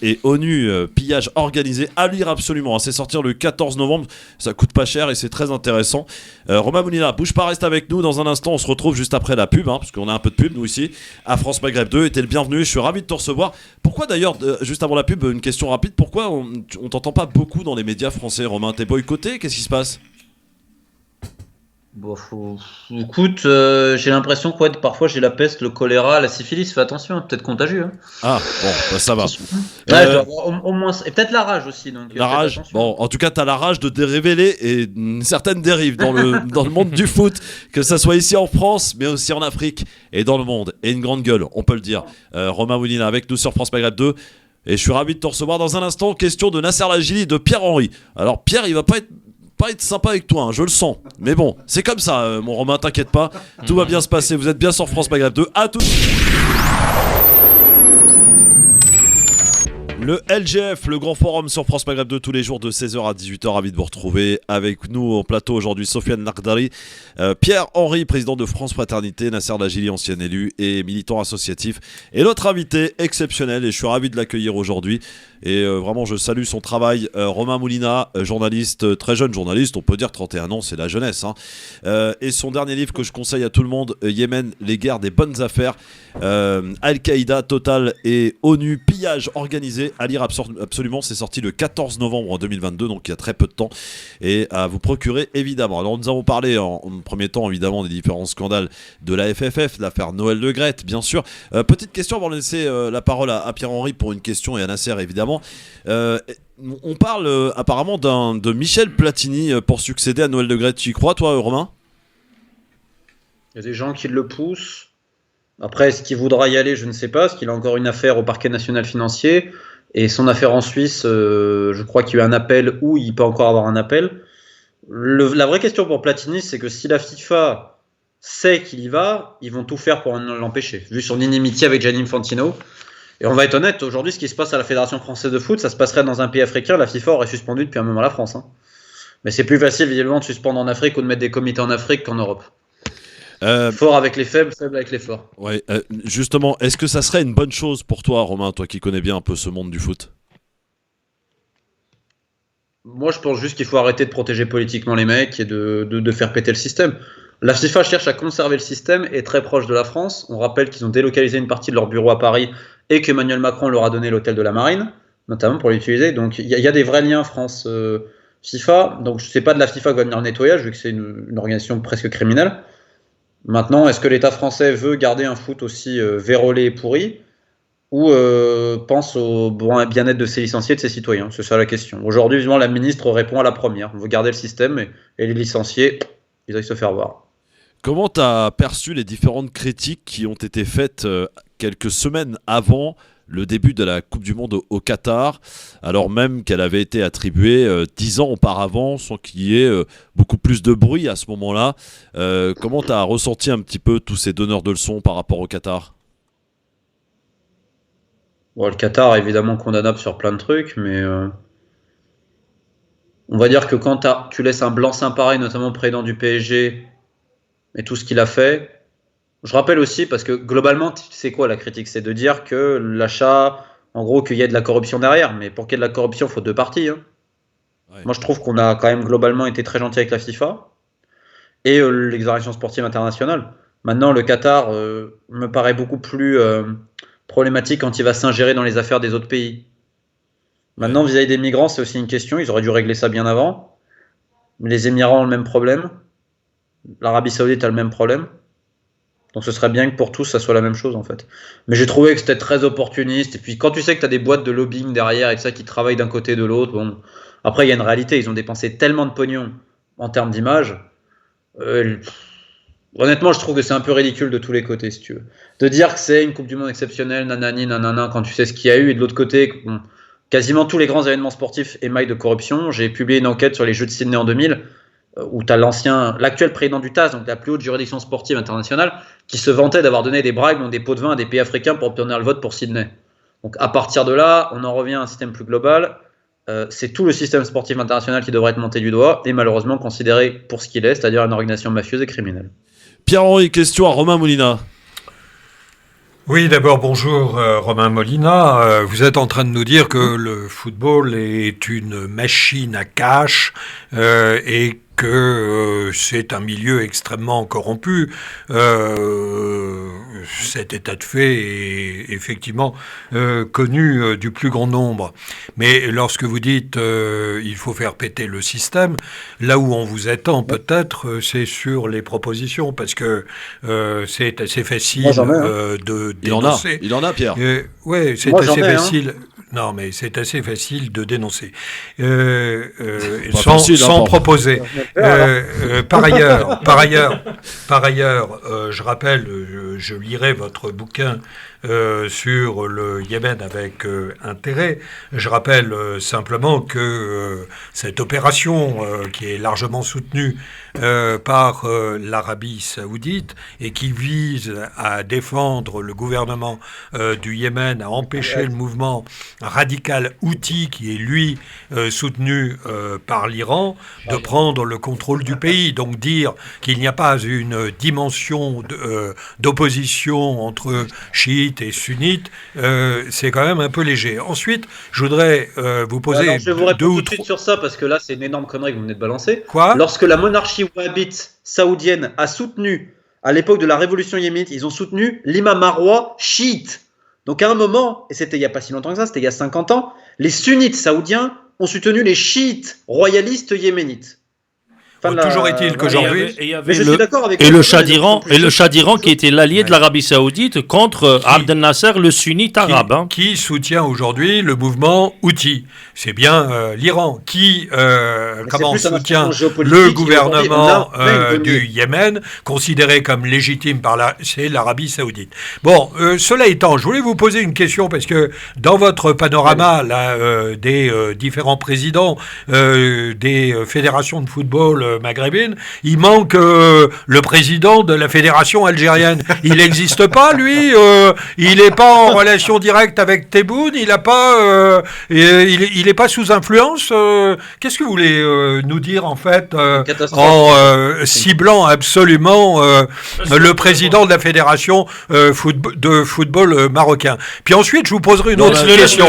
et ONU, pillage organisé à à lire absolument, hein. C'est sortir le 14 novembre, ça coûte pas cher et c'est très intéressant. Romain Moulina, bouge pas, reste avec nous. Dans un instant, on se retrouve juste après la pub, parce qu'on a un peu de pub nous ici à France Maghreb 2. Et t'es le bienvenu, je suis ravi de te recevoir. Pourquoi d'ailleurs, juste avant la pub, une question rapide, pourquoi on t'entend pas beaucoup dans les médias français, Romain? T'es boycotté? Qu'est-ce qui se passe? Bon, écoute, j'ai l'impression que parfois j'ai la peste, le choléra, la syphilis, fais attention, peut-être contagieux. Hein. Ah, bon, bah ça va. Ouais, je dois avoir au moins... Et peut-être la rage aussi. Donc, la rage, bon, en tout cas, t'as la rage de révéler et une certaine dérive dans le monde du foot, que ça soit ici en France, mais aussi en Afrique et dans le monde. Et une grande gueule, on peut le dire. Romain Moulina avec nous sur France Maghreb 2. Et je suis ravi de te recevoir dans un instant. Question de Nasser Lajili et de Pierre-Henri. Alors, Pierre, il va pas être sympa avec toi, je le sens. Mais bon, c'est comme ça, mon Romain, t'inquiète pas. Tout va bien se passer. Vous êtes bien sur France Maghreb 2. À tout de suite. Le LGF, le grand forum sur France Maghreb 2 tous les jours de 16h à 18h. Ravi de vous retrouver avec nous au plateau aujourd'hui. Sofiane Nardari, Pierre-Henri, président de France Fraternité, Nasser Lajili, ancien élu et militant associatif. Et notre invité exceptionnel, et je suis ravi de l'accueillir aujourd'hui. Et vraiment, je salue son travail. Romain Moulina, journaliste, très jeune journaliste, on peut dire 31 ans, c'est la jeunesse. Et son dernier livre que je conseille à tout le monde, Yémen, les guerres des bonnes affaires, Al-Qaïda, Total et ONU, pillage organisé, à lire absolument. C'est sorti le 14 novembre 2022, donc il y a très peu de temps, et à vous procurer évidemment. Alors nous avons parlé en premier temps évidemment des différents scandales de la FFF, l'affaire Noël Le Graët, bien sûr. Petite question avant de laisser la parole à Pierre-Henri pour une question et à Nasser évidemment. On parle apparemment de Michel Platini pour succéder à Noël Le Graët. Tu y crois, toi, Romain? Il y a des gens qui le poussent. Après, est-ce qu'il voudra y aller? Je ne sais pas. Est-ce qu'il a encore une affaire au parquet national financier? Et son affaire en Suisse, je crois qu'il y a eu un appel ou il peut encore avoir un appel. La vraie question pour Platini, c'est que si la FIFA sait qu'il y va, ils vont tout faire pour l'empêcher, vu son inimitié avec Gianni Infantino. Et on va être honnête, aujourd'hui, ce qui se passe à la Fédération française de foot, ça se passerait dans un pays africain, la FIFA aurait suspendu depuis un moment la France. Mais c'est plus facile, visiblement, de suspendre en Afrique ou de mettre des comités en Afrique qu'en Europe. Fort avec les faibles, faible avec les forts. Ouais, justement, est-ce que ça serait une bonne chose pour toi, Romain, toi qui connais bien un peu ce monde du foot? Moi, je pense juste qu'il faut arrêter de protéger politiquement les mecs et de faire péter le système. La FIFA cherche à conserver le système et est très proche de la France. On rappelle qu'ils ont délocalisé une partie de leur bureau à Paris et qu'Emmanuel Macron leur a donné l'hôtel de la Marine, notamment pour l'utiliser. Donc il y a des vrais liens France-FIFA. Donc c'est pas de la FIFA qui va venir le nettoyage, vu que c'est une organisation presque criminelle. Maintenant, est-ce que l'État français veut garder un foot aussi vérolé et pourri, ou pense au bien-être de ses licenciés et de ses citoyens? C'est ça la question. Aujourd'hui, visiblement, la ministre répond à la première. On veut garder le système et les licenciés, ils doivent se faire voir. Comment tu as perçu les différentes critiques qui ont été faites quelques semaines avant le début de la Coupe du Monde au Qatar, alors même qu'elle avait été attribuée 10 ans auparavant, sans qu'il y ait beaucoup plus de bruit à ce moment-là? Comment tu as ressenti un petit peu tous ces donneurs de leçons par rapport au Qatar? Bon, le Qatar est évidemment condamnable sur plein de trucs, mais on va dire que quand tu laisses un blanc-seing pareil, notamment président du PSG, et tout ce qu'il a fait. Je rappelle aussi, parce que globalement, c'est quoi la critique? C'est de dire que l'achat, en gros, qu'il y a de la corruption derrière. Mais pour qu'il y ait de la corruption, il faut deux parties. Ouais. Moi, je trouve qu'on a quand même globalement été très gentil avec la FIFA et l'exonération sportive internationale. Maintenant, le Qatar me paraît beaucoup plus problématique quand il va s'ingérer dans les affaires des autres pays. Maintenant, vis-à-vis des migrants, c'est aussi une question. Ils auraient dû régler ça bien avant. Mais les Émirats ont le même problème. L'Arabie Saoudite a le même problème. Donc ce serait bien que pour tous, ça soit la même chose en fait. Mais j'ai trouvé que c'était très opportuniste. Et puis quand tu sais que tu as des boîtes de lobbying derrière et que ça qui travaillent d'un côté et de l'autre, bon. Après il y a une réalité, ils ont dépensé tellement de pognon en termes d'image. Honnêtement, je trouve que c'est un peu ridicule de tous les côtés, si tu veux. De dire que c'est une Coupe du Monde exceptionnelle, nanani, nanana, quand tu sais ce qu'il y a eu, et de l'autre côté, bon, quasiment tous les grands événements sportifs émaillent de corruption. J'ai publié une enquête sur les Jeux de Sydney en 2000, où tu as l'actuel président du TAS, donc la plus haute juridiction sportive internationale, qui se vantait d'avoir donné des bribes dans des pots de vin à des pays africains pour obtenir le vote pour Sydney. Donc à partir de là, on en revient à un système plus global. C'est tout le système sportif international qui devrait être monté du doigt, et malheureusement considéré pour ce qu'il est, c'est-à-dire une organisation mafieuse et criminelle. Pierre-Henri, question à Romain Moulina. Oui, d'abord, bonjour Romain Molina. Vous êtes en train de nous dire que le football est une machine à cash et que c'est un milieu extrêmement corrompu. Cet état de fait est effectivement connu du plus grand nombre. Mais lorsque vous dites il faut faire péter le système, là où on vous attend peut-être, c'est sur les propositions, parce que c'est assez facile de dénoncer. Il en a, Pierre. Oui, c'est assez facile. Non, mais c'est assez facile de dénoncer sans proposer. Par ailleurs, je rappelle, je lirai votre bouquin sur le Yémen avec intérêt. Je rappelle simplement que cette opération qui est largement soutenue par l'Arabie saoudite et qui vise à défendre le gouvernement du Yémen, à empêcher le mouvement radical Houthi, qui est lui soutenu par l'Iran, de prendre le contrôle du pays. Donc dire qu'il n'y a pas une dimension d'opposition entre chiites et sunnites, c'est quand même un peu léger. Ensuite, je voudrais vous poser je vais vous répondre tout de suite sur ça, parce que là, c'est une énorme connerie que vous venez de balancer. Quoi ? Lorsque la monarchie wahhabite saoudienne a soutenu, à l'époque de la révolution yéménite, ils ont soutenu l'imam Marwa chiite. Donc à un moment, et c'était il n'y a pas si longtemps que ça, c'était il y a 50 ans, les sunnites saoudiens ont soutenu les chiites royalistes yéménites. Toujours est-il qu'aujourd'hui, le Shah d'Iran qui était l'allié de l'Arabie Saoudite contre Abdel Nasser, le sunnite arabe, qui soutient aujourd'hui le mouvement Houthi. C'est bien l'Iran qui soutient le gouvernement du Yémen, considéré comme légitime c'est l'Arabie Saoudite. Bon, cela étant, je voulais vous poser une question, parce que dans votre panorama des différents présidents des fédérations de football maghrébine, il manque le président de la fédération algérienne. Il n'existe pas, lui. Il n'est pas en relation directe avec Tebboune. Il n'est pas sous influence. Qu'est-ce que vous voulez nous dire, en fait, en ciblant absolument le président de la fédération de football marocain? Puis ensuite, je vous poserai une autre question.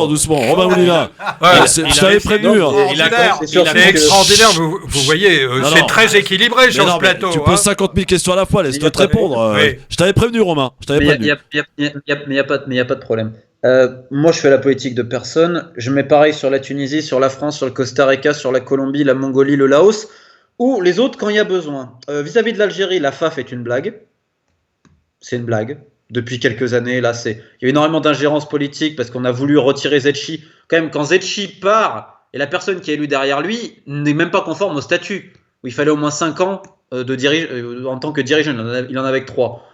Doucement. Romain Molina. Je t'avais prévenu. C'est extraordinaire. Vous voyez, c'est très équilibré sur ce plateau. Tu poses 50 000 questions à la fois, laisse-toi te répondre. Je t'avais prévenu, Romain. Il n'y a pas de problème. Moi, je fais la politique de personne. Je mets pareil sur la Tunisie, sur la France, sur le Costa Rica, sur la Colombie, la Mongolie, le Laos, ou les autres quand il y a besoin. Vis-à-vis de l'Algérie, la FAF est une blague. C'est une blague. Depuis quelques années, là, il y a énormément d'ingérence politique parce qu'on a voulu retirer Zetchi. Quand même, quand Zetchi part... Et la personne qui est élue derrière lui n'est même pas conforme au statut, où il fallait au moins 5 ans en tant que dirigeant. Il en avait que 3.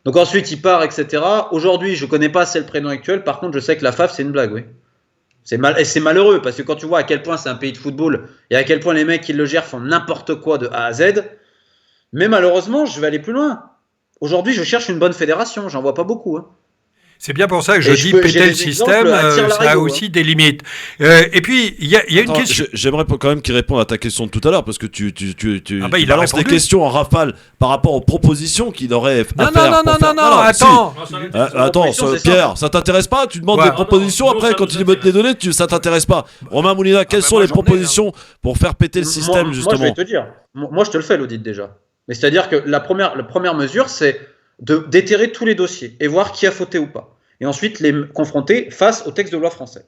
Donc ensuite, il part, etc. Aujourd'hui, je ne connais pas assez le prénom actuel. Par contre, je sais que la FAF, c'est une blague, oui. Et c'est malheureux, parce que quand tu vois à quel point c'est un pays de football, et à quel point les mecs qui le gèrent font n'importe quoi de A à Z, mais malheureusement, je vais aller plus loin. Aujourd'hui, je cherche une bonne fédération. J'en vois pas beaucoup, hein. C'est bien pour ça que je dis péter le système, ça a aussi des limites. Et puis, il y a une question... J'aimerais quand même qu'il réponde à ta question de tout à l'heure, parce que tu balances des répondu. Questions en rafale par rapport aux propositions qu'il aurait à faire. Non, attends. Attends, Pierre, ça t'intéresse pas? Tu demandes des propositions, après, quand tu dis les données, ça t'intéresse pas. Romain Molina, quelles sont les propositions pour faire péter le système, justement? Moi, je vais te dire. Moi, je te le fais, l'audit, déjà. Mais c'est-à-dire que la première mesure, c'est déterrer tous les dossiers et voir qui a fauté ou pas. Et ensuite les confronter face au texte de loi français.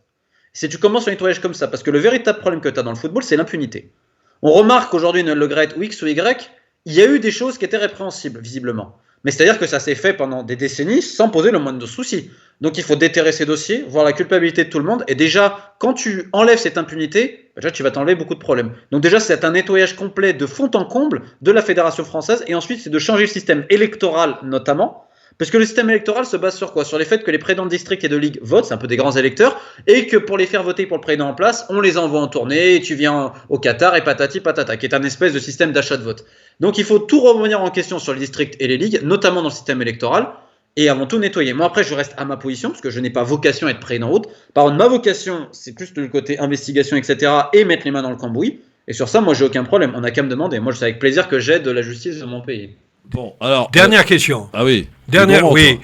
Si tu commences un nettoyage comme ça, parce que le véritable problème que tu as dans le football, c'est l'impunité. On remarque qu'aujourd'hui, Noël Le Graët ou X ou Y, il y a eu des choses qui étaient répréhensibles, visiblement. Mais c'est-à-dire que ça s'est fait pendant des décennies sans poser le moindre souci. Donc il faut déterrer ces dossiers, voir la culpabilité de tout le monde. Et déjà, quand tu enlèves cette impunité, déjà tu vas t'enlever beaucoup de problèmes. Donc déjà, c'est un nettoyage complet de fond en comble de la Fédération française. Et ensuite, c'est de changer le système électoral, notamment. Parce que le système électoral se base sur quoi? Sur les faits que les présidents de district et de ligue votent, c'est un peu des grands électeurs, et que pour les faire voter pour le président en place, on les envoie en tournée, et tu viens au Qatar et patati patata, qui est un espèce de système d'achat de vote. Donc il faut tout revenir en question sur les districts et les ligues, notamment dans le système électoral, et avant tout nettoyer. Moi après je reste à ma position, parce que je n'ai pas vocation à être président haute. Par contre ma vocation, c'est plus le côté investigation, etc., et mettre les mains dans le cambouis, et sur ça moi j'ai aucun problème, on n'a qu'à me demander. Moi c'est avec plaisir que j'aide la justice de mon pays. Bon, alors. Dernière question. Ah oui. Dernière Allez.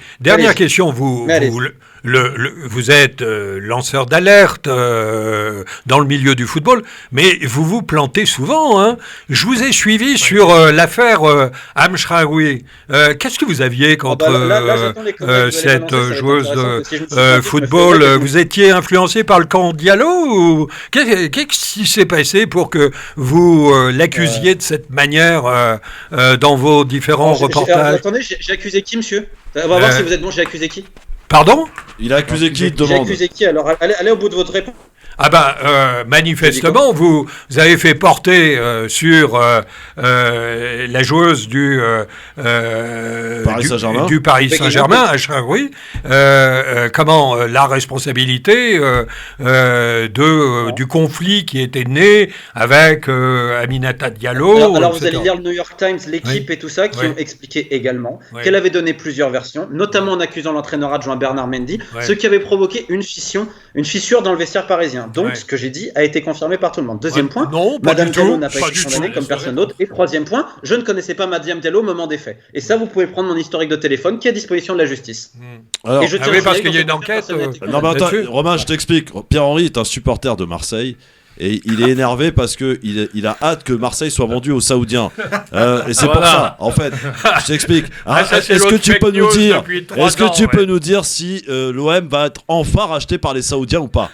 question. Allez. Vous êtes lanceur d'alerte dans le milieu du football, mais vous plantez souvent. Hein. Je vous ai suivi sur l'affaire Amshraoui. Qu'est-ce que vous aviez contre cette joueuse de football? Vous étiez influencé par le camp Diallo ou qu'est-ce qui s'est passé pour que vous l'accusiez de cette manière dans vos différents reportages? Attendez, j'ai accusé qui, monsieur? On va voir si vous êtes bon, j'ai accusé qui? Pardon? Il a accusé qui, demande? J'ai accusé qui? Alors, allez au bout de votre réponse. Ah ben, manifestement, vous avez fait porter sur la joueuse du Paris Saint-Germain, du Paris Saint-Germain, Amshraoui, la responsabilité du conflit qui était né avec Aminata Diallo. Alors vous allez lire le New York Times, l'équipe et tout ça, qui ont expliqué également qu'elle avait donné plusieurs versions, notamment en accusant l'entraîneur adjoint Bernard Mendy, ce qui avait provoqué une fissure dans le vestiaire parisien. Donc, ce que j'ai dit a été confirmé par tout le monde. Deuxième point, Madame Diallo n'a pas été condamnée comme personne d'autre. Et troisième point, je ne connaissais pas Madame Diallo au moment des faits. Et ça, vous pouvez prendre mon historique de téléphone qui est à disposition de la justice. Alors, et je tiens parce qu'il y a une enquête. Non, mais attends, Romain, je t'explique. Pierre-Henri est un supporter de Marseille. Et il est énervé parce que il a hâte que Marseille soit vendu aux Saoudiens. Et c'est pour ça, en fait. Je t'explique. Est-ce que tu peux nous dire, si l'OM va être enfin racheté par les Saoudiens ou pas?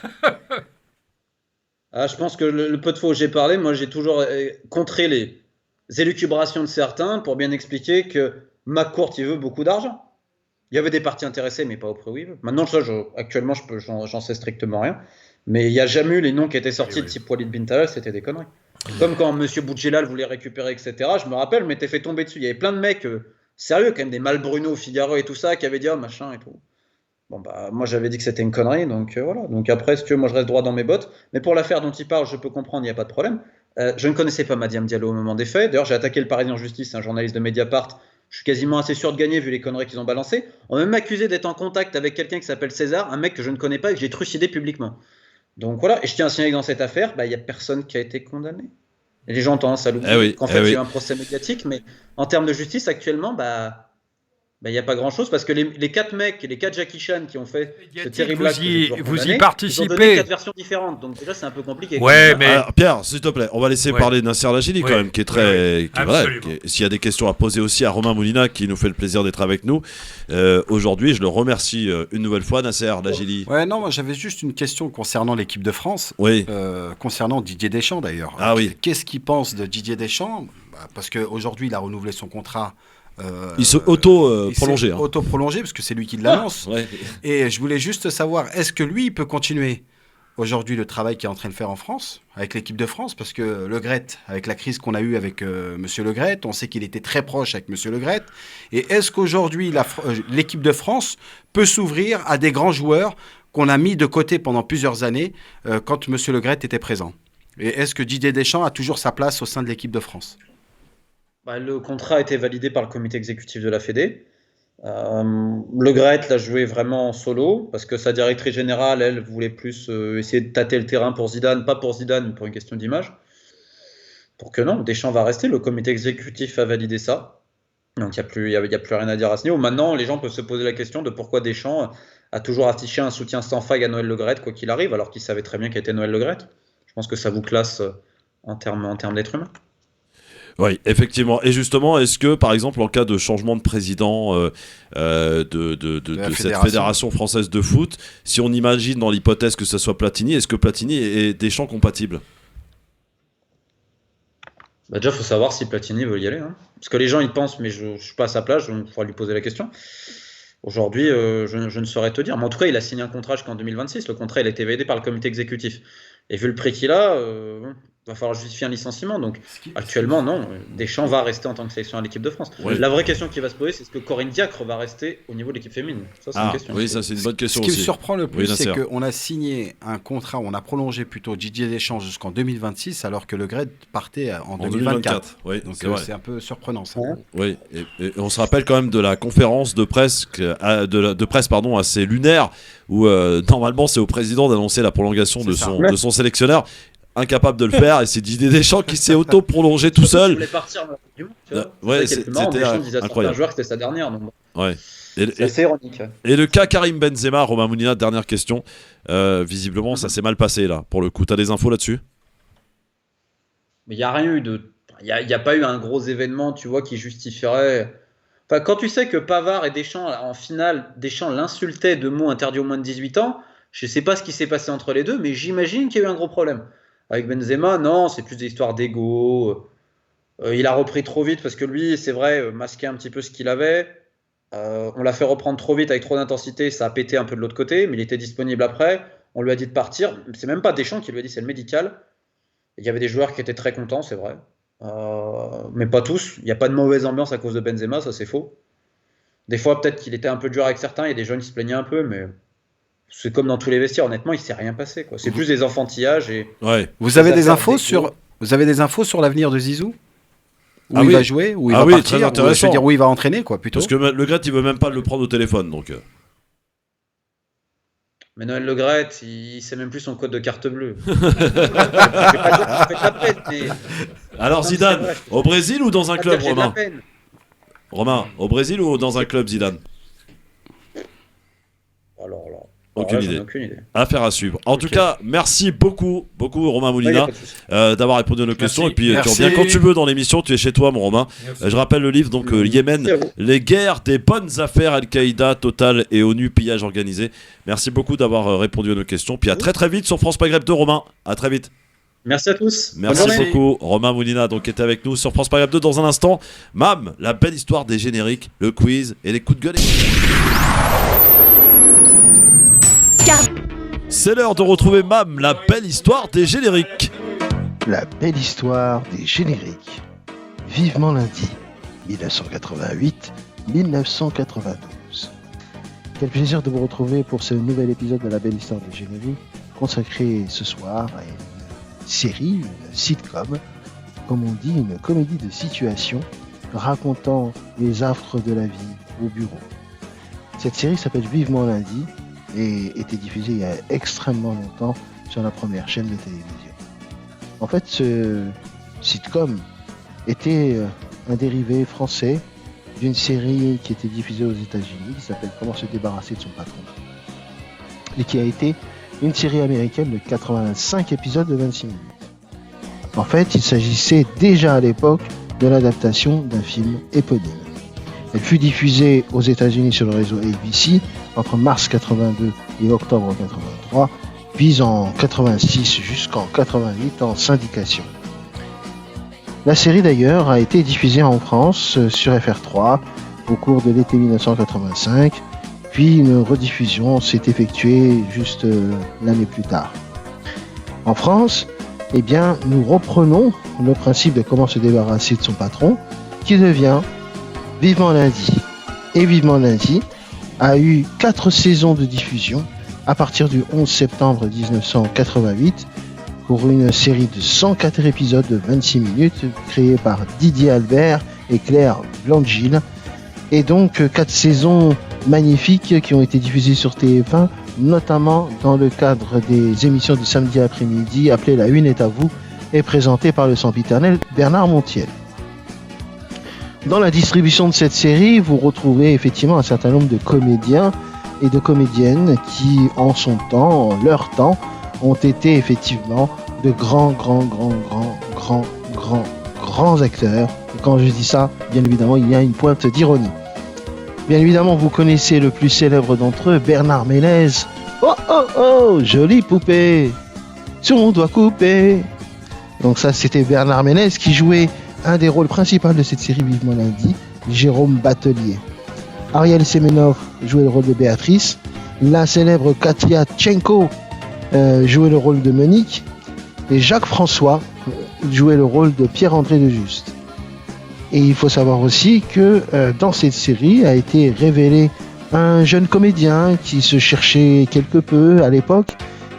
Je pense que le peu de fois où j'ai parlé, moi j'ai toujours contré les élucubrations de certains pour bien expliquer que McCourt il veut beaucoup d'argent. Il y avait des parties intéressées, mais pas au prix où il veut. Maintenant, ça, actuellement, j'en sais strictement rien. Mais il n'y a jamais eu les noms qui étaient sortis de type Walid Bintal, c'était des conneries. Comme quand M. Boudjelal voulait récupérer, etc. Je me rappelle, je m'étais fait tomber dessus. Il y avait plein de mecs sérieux, quand même, des Malbruno, Figaro et tout ça, qui avaient dit machin et tout. Bon, moi j'avais dit que c'était une connerie, donc voilà. Donc après, si tu veux, moi je reste droit dans mes bottes. Mais pour l'affaire dont il parle, je peux comprendre, il n'y a pas de problème. Je ne connaissais pas Madiam Diallo au moment des faits. D'ailleurs, j'ai attaqué le Parisien en justice, un journaliste de Mediapart. Je suis quasiment assez sûr de gagner vu les conneries qu'ils ont balancées. On m'a même accusé d'être en contact avec quelqu'un qui s'appelle César, un mec que je ne connais pas et que j'ai trucidé publiquement. Donc voilà, et je tiens à signaler que dans cette affaire, il n'y a personne qui a été condamné. Et les gens ont tendance à l'oublier qu'en fait il y a eu un procès médiatique, mais en termes de justice actuellement, il n'y a pas grand chose parce que les 4 mecs, les 4 Jackie Chan qui ont fait ce terrible acte, vous y participez. Ils ont donné 4 versions différentes, donc déjà c'est un peu compliqué. Mais alors, Pierre, s'il te plaît, on va laisser parler Nasser Lachili quand même, qui est très. S'il y a des questions à poser aussi à Romain Moulina, qui nous fait le plaisir d'être avec nous aujourd'hui, je le remercie une nouvelle fois, Nasser Lachili. Ouais, non, moi j'avais juste une question concernant l'équipe de France, concernant Didier Deschamps d'ailleurs. Qu'est-ce qu'il pense de Didier Deschamps? Parce qu'aujourd'hui il a renouvelé son contrat. Il s'est auto-prolongé. Auto-prolongé, parce que c'est lui qui l'annonce. Et je voulais juste savoir, est-ce que lui, il peut continuer aujourd'hui le travail qu'il est en train de faire en France, avec l'équipe de France? Parce que Le Gret, avec la crise qu'on a eue avec Monsieur Le Gret, on sait qu'il était très proche avec Monsieur Le Gret. Et est-ce qu'aujourd'hui, l'équipe de France peut s'ouvrir à des grands joueurs qu'on a mis de côté pendant plusieurs années quand Monsieur Le Gret était présent? Et est-ce que Didier Deschamps a toujours sa place au sein de l'équipe de France? Le contrat a été validé par le comité exécutif de la Fédé. Le Gret l'a joué vraiment en solo parce que sa directrice générale, elle, voulait plus essayer de tâter le terrain pour Zidane, pas pour Zidane, mais pour une question d'image. Pour que non, Deschamps va rester. Le comité exécutif a validé ça. Donc il n'y a plus rien à dire à ce niveau. Maintenant, les gens peuvent se poser la question de pourquoi Deschamps a toujours affiché un soutien sans faille à Noël Le Gret, quoi qu'il arrive, alors qu'il savait très bien qu'était Noël Le Gret. Je pense que ça vous classe en termes d'être humain. Oui, effectivement. Et justement, est-ce que, par exemple, en cas de changement de président de cette fédération française de foot, si on imagine dans l'hypothèse que ce soit Platini, est-ce que Platini est Deschamps compatible? Déjà, il faut savoir si Platini veut y aller. Parce que les gens, ils pensent, mais je ne suis pas à sa place, donc il faudra lui poser la question. Aujourd'hui, je ne saurais te dire. Mais en tout cas, il a signé un contrat jusqu'en 2026. Le contrat, il a été validé par le comité exécutif. Et vu le prix qu'il a... va falloir justifier un licenciement. Donc actuellement, non. Deschamps va rester en tant que sélection à l'équipe de France. La vraie question qui va se poser, c'est est-ce que Corinne Diacre va rester au niveau de l'équipe féminine? Ça, c'est une question. Oui, ça, c'est une bonne question. Ce qui me surprend le plus, c'est qu'on a signé un contrat, on a prolongé plutôt Didier Deschamps jusqu'en 2026, alors que Le Gret partait en 2024. Oui, donc c'est un peu surprenant, ça. Oui, et on se rappelle quand même de la conférence de presse, assez lunaire, où normalement c'est au président d'annoncer la prolongation de son sélectionneur. incapable de le faire et c'est Didier Deschamps qui s'est auto-prolongé tout seul. Il voulait partir du monde, tu vois. Ouais, c'était marrant, c'était Deschamps disait à certains incroyable. joueurs que c'était sa dernière. Donc... Ouais. C'est assez ironique. Et le cas Karim Benzema, Romain Mounina, dernière question. Visiblement, ça s'est mal passé là. Pour le coup, t'as des infos là-dessus ? Mais il n'y a rien eu de. Il n'y a pas eu un gros événement, tu vois, qui justifierait. Enfin, quand tu sais que Pavard et Deschamps, en finale, Deschamps l'insultait de mots interdits aux moins de 18 ans, je ne sais pas ce qui s'est passé entre les deux, mais j'imagine qu'il y a eu un gros problème. Avec Benzema, non, c'est plus des histoires d'ego. Il a repris trop vite parce que lui, c'est vrai, masquait un petit peu ce qu'il avait. On l'a fait reprendre trop vite avec trop d'intensité, ça a pété un peu de l'autre côté, mais il était disponible après. On lui a dit de partir. C'est même pas Deschamps qui lui a dit, c'est le médical. Il y avait des joueurs qui étaient très contents, c'est vrai. Mais pas tous. Il n'y a pas de mauvaise ambiance à cause de Benzema, ça c'est faux. Des fois, peut-être qu'il était un peu dur avec certains, et des jeunes qui se plaignaient un peu, mais c'est comme dans tous les vestiaires. Honnêtement, il ne s'est rien passé, quoi. C'est plus des enfantillages. Et... Ouais. Vous avez des infos sur l'avenir de Zizou ? Où il va jouer, où il va oui, partir, très intéressant. je veux dire où il va entraîner, quoi, plutôt. Parce que Le Gret, il veut même pas le prendre au téléphone, donc. Mais Noël Le Gret, il sait même plus son code de carte bleue. Alors Zidane, au Brésil ou dans un club, Romain ? Romain, au Brésil ou dans un club, Zidane ? Alors, aucune idée. Affaire à suivre. En tout cas, merci beaucoup, Romain Moulina, d'avoir répondu à nos questions. Et puis, tu reviens quand tu veux dans l'émission. Tu es chez toi, mon Romain. Je rappelle le livre, donc Yémen, les guerres des bonnes affaires, Al-Qaïda, Total et ONU, pillage organisé. Merci beaucoup d'avoir répondu à nos questions. Puis à très très vite sur France Maghreb 2, Romain. À très vite. Merci à tous. Merci beaucoup, Romain Moulina, donc, qui était avec nous sur France Maghreb 2 dans un instant. Mam, la belle histoire des génériques, le quiz et les coups de gueule. C'est l'heure de retrouver Mam, la belle histoire des génériques. La belle histoire des génériques. Vivement lundi, 1988-1992. Quel plaisir de vous retrouver pour ce nouvel épisode de la belle histoire des génériques, consacré ce soir à une série, une sitcom, comme on dit, une comédie de situation, racontant les affres de la vie au bureau. Cette série s'appelle Vivement lundi et était diffusée il y a extrêmement longtemps sur la première chaîne de télévision. En fait, ce sitcom était un dérivé français d'une série qui était diffusée aux États-Unis, qui s'appelle Comment se débarrasser de son patron, et qui a été une série américaine de 85 épisodes de 26 minutes. En fait, il s'agissait déjà à l'époque de l'adaptation d'un film éponyme. Elle fut diffusée aux États-Unis sur le réseau ABC entre mars 82 et octobre 83, puis en 86 jusqu'en 88 en syndication. La série d'ailleurs a été diffusée en France sur FR3 au cours de l'été 1985, puis une rediffusion s'est effectuée juste l'année plus tard. En France, eh bien, nous reprenons le principe de Comment se débarrasser de son patron, qui devient Vivement lundi. Et Vivement lundi a eu 4 saisons de diffusion à partir du 11 septembre 1988 pour une série de 104 épisodes de 26 minutes créés par Didier Albert et Claire Blanchil. Et donc 4 saisons magnifiques qui ont été diffusées sur TF1, notamment dans le cadre des émissions du samedi après-midi appelées La Une est à vous et présentées par le sempiternel Bernard Montiel. Dans la distribution de cette série, vous retrouvez effectivement un certain nombre de comédiens et de comédiennes qui, en son temps, en leur temps, ont été effectivement de grands acteurs. Et quand je dis ça, bien évidemment, il y a une pointe d'ironie. Bien évidemment, vous connaissez le plus célèbre d'entre eux, Bernard Ménez. Oh oh oh, jolie poupée, sur mon doigt coupé. Donc ça, c'était Bernard Ménez qui jouait un des rôles principaux de cette série Vivement lundi, Jérôme Batelier. Ariel Semenov jouait le rôle de Béatrice. La célèbre Katia Tchenko jouait le rôle de Monique. Et Jacques François jouait le rôle de Pierre-André de Juste. Et il faut savoir aussi que dans cette série a été révélé un jeune comédien qui se cherchait quelque peu à l'époque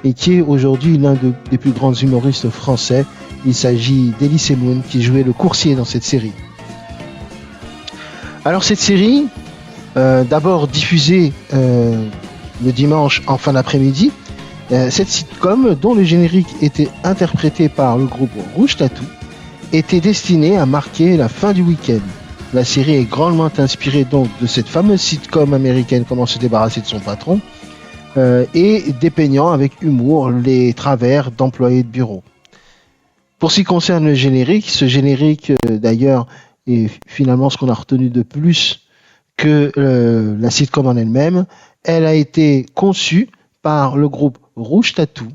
et qui est aujourd'hui l'un des plus grands humoristes français. Il s'agit d'Elie Semoun qui jouait le coursier dans cette série. Alors cette série, d'abord diffusée le dimanche en fin d'après-midi, Cette sitcom, dont le générique était interprété par le groupe Rouge Tattoo, était destinée à marquer la fin du week-end. La série est grandement inspirée donc de cette fameuse sitcom américaine Comment se débarrasser de son patron, et dépeignant avec humour les travers d'employés de bureau. Pour ce qui concerne le générique, ce générique d'ailleurs est finalement ce qu'on a retenu de plus que la sitcom en elle-même. Elle a été conçue par le groupe Rouge Tattoo.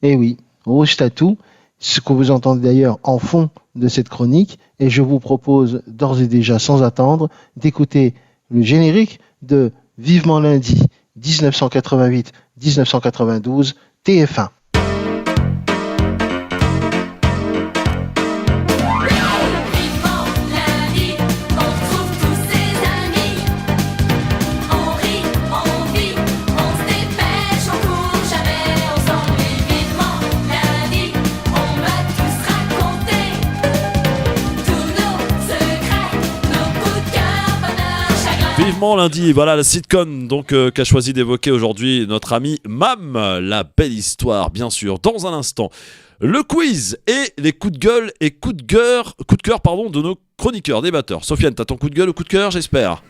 Et oui, Rouge Tattoo, ce que vous entendez d'ailleurs en fond de cette chronique. Et je vous propose d'ores et déjà, sans attendre, d'écouter le générique de Vivement lundi 1988-1992 TF1. Vivement lundi, voilà la sitcom donc qu'a choisi d'évoquer aujourd'hui notre ami Mam, la belle histoire bien sûr. Dans un instant, le quiz et les coups de gueule et coups de cœur de nos chroniqueurs, débatteurs. Sofiane, t'as ton coup de gueule ou coup de cœur, j'espère?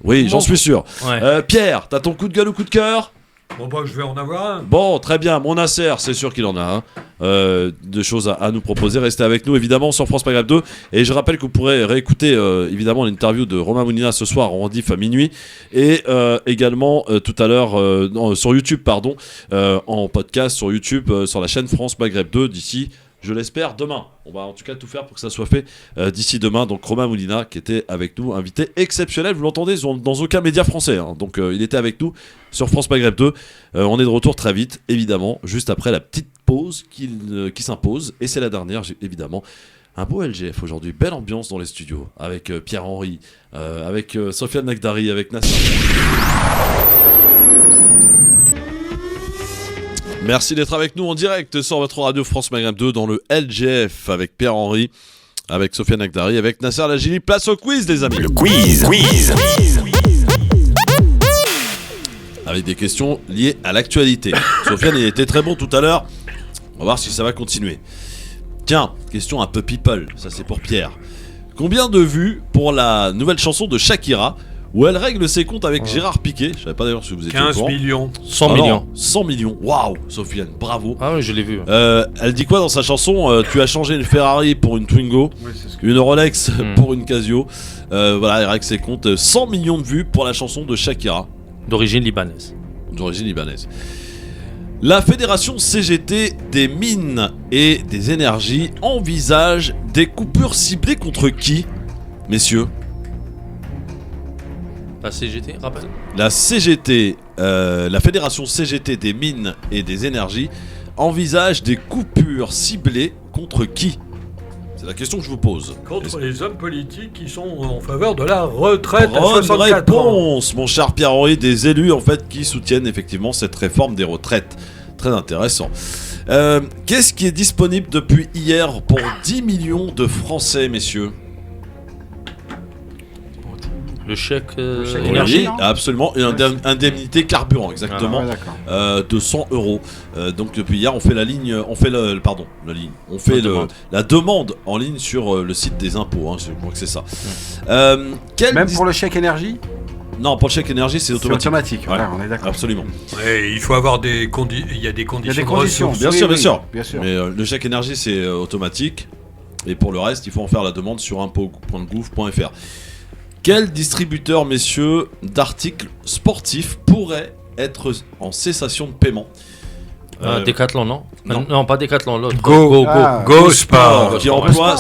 Oui, j'en suis sûr. Ouais. Pierre, t'as ton coup de gueule ou coup de cœur? Bon, bah, je vais en avoir un. Bon, très bien. Mon Nasser, c'est sûr qu'il en a de choses à nous proposer. Restez avec nous, évidemment, sur France Maghreb 2. Et je rappelle que vous pourrez réécouter, évidemment, l'interview de Romain Mounina ce soir en diff à minuit. Et également, tout à l'heure, sur YouTube, en podcast sur YouTube, sur la chaîne France Maghreb 2 d'ici, je l'espère, demain. On va en tout cas tout faire pour que ça soit fait d'ici demain. Donc Romain Moulina qui était avec nous, invité exceptionnel. Vous l'entendez dans aucun média français. Hein. Donc il était avec nous sur France Maghreb 2. On est de retour très vite, évidemment, juste après la petite pause qui s'impose. Et c'est la dernière, évidemment. Un beau LGF aujourd'hui. Belle ambiance dans les studios. Avec Pierre-Henri, avec Sofiane Nagdari, avec Nasser. Merci d'être avec nous en direct sur votre radio France Maghreb 2 dans le LGF avec Pierre-Henri, avec Sofiane Nagdari, avec Nasser Lagili. Place au quiz, les amis. Le quiz. Avec des questions liées à l'actualité. Sofiane, il était très bon tout à l'heure. On va voir si ça va continuer. Tiens, question un peu people. Ça, c'est pour Pierre. Combien de vues pour la nouvelle chanson de Shakira où elle règle ses comptes avec Gérard Piqué? Je savais pas d'ailleurs si vous étiez 15 au courant. millions. 100 millions. Non, 100 millions. Waouh, Sofiane, bravo. Ah oui, je l'ai vu. Elle dit quoi dans sa chanson? Tu as changé une Ferrari pour une Twingo, une Rolex pour une Casio. Voilà, elle règle ses comptes. 100 millions de vues pour la chanson de Shakira. D'origine libanaise. La fédération CGT des mines et des énergies envisage des coupures ciblées contre qui, messieurs? La CGT, rappelle. La CGT, la fédération CGT des mines et des énergies envisage des coupures ciblées contre qui? C'est la question que je vous pose. Contre les hommes politiques qui sont en faveur de la retraite à Bonne 64 réponse, mon cher Pierre-Henri, des élus en fait qui soutiennent effectivement cette réforme des retraites. Très intéressant. Qu'est-ce qui est disponible depuis hier pour 10 millions de Français, messieurs? Le chèque énergie, absolument, et indemnité carburant, exactement, Ah, de 100 €. Donc depuis hier, on fait la demande en ligne sur le site des impôts. Hein, je crois que c'est ça. Même pour le chèque énergie? Non, pour le chèque énergie, c'est automatique. C'est automatique, voilà, on est d'accord. Absolument. Et il faut avoir des conditions. Il y a des conditions. De ressources. Bien sûr. Bien sûr. Mais le chèque énergie, c'est automatique. Et pour le reste, il faut en faire la demande sur impôts.gouv.fr. Quel distributeur, messieurs, d'articles sportifs pourrait être en cessation de paiement? Decathlon, non? Non, pas Decathlon, l'autre. Go Sport. Qui emploie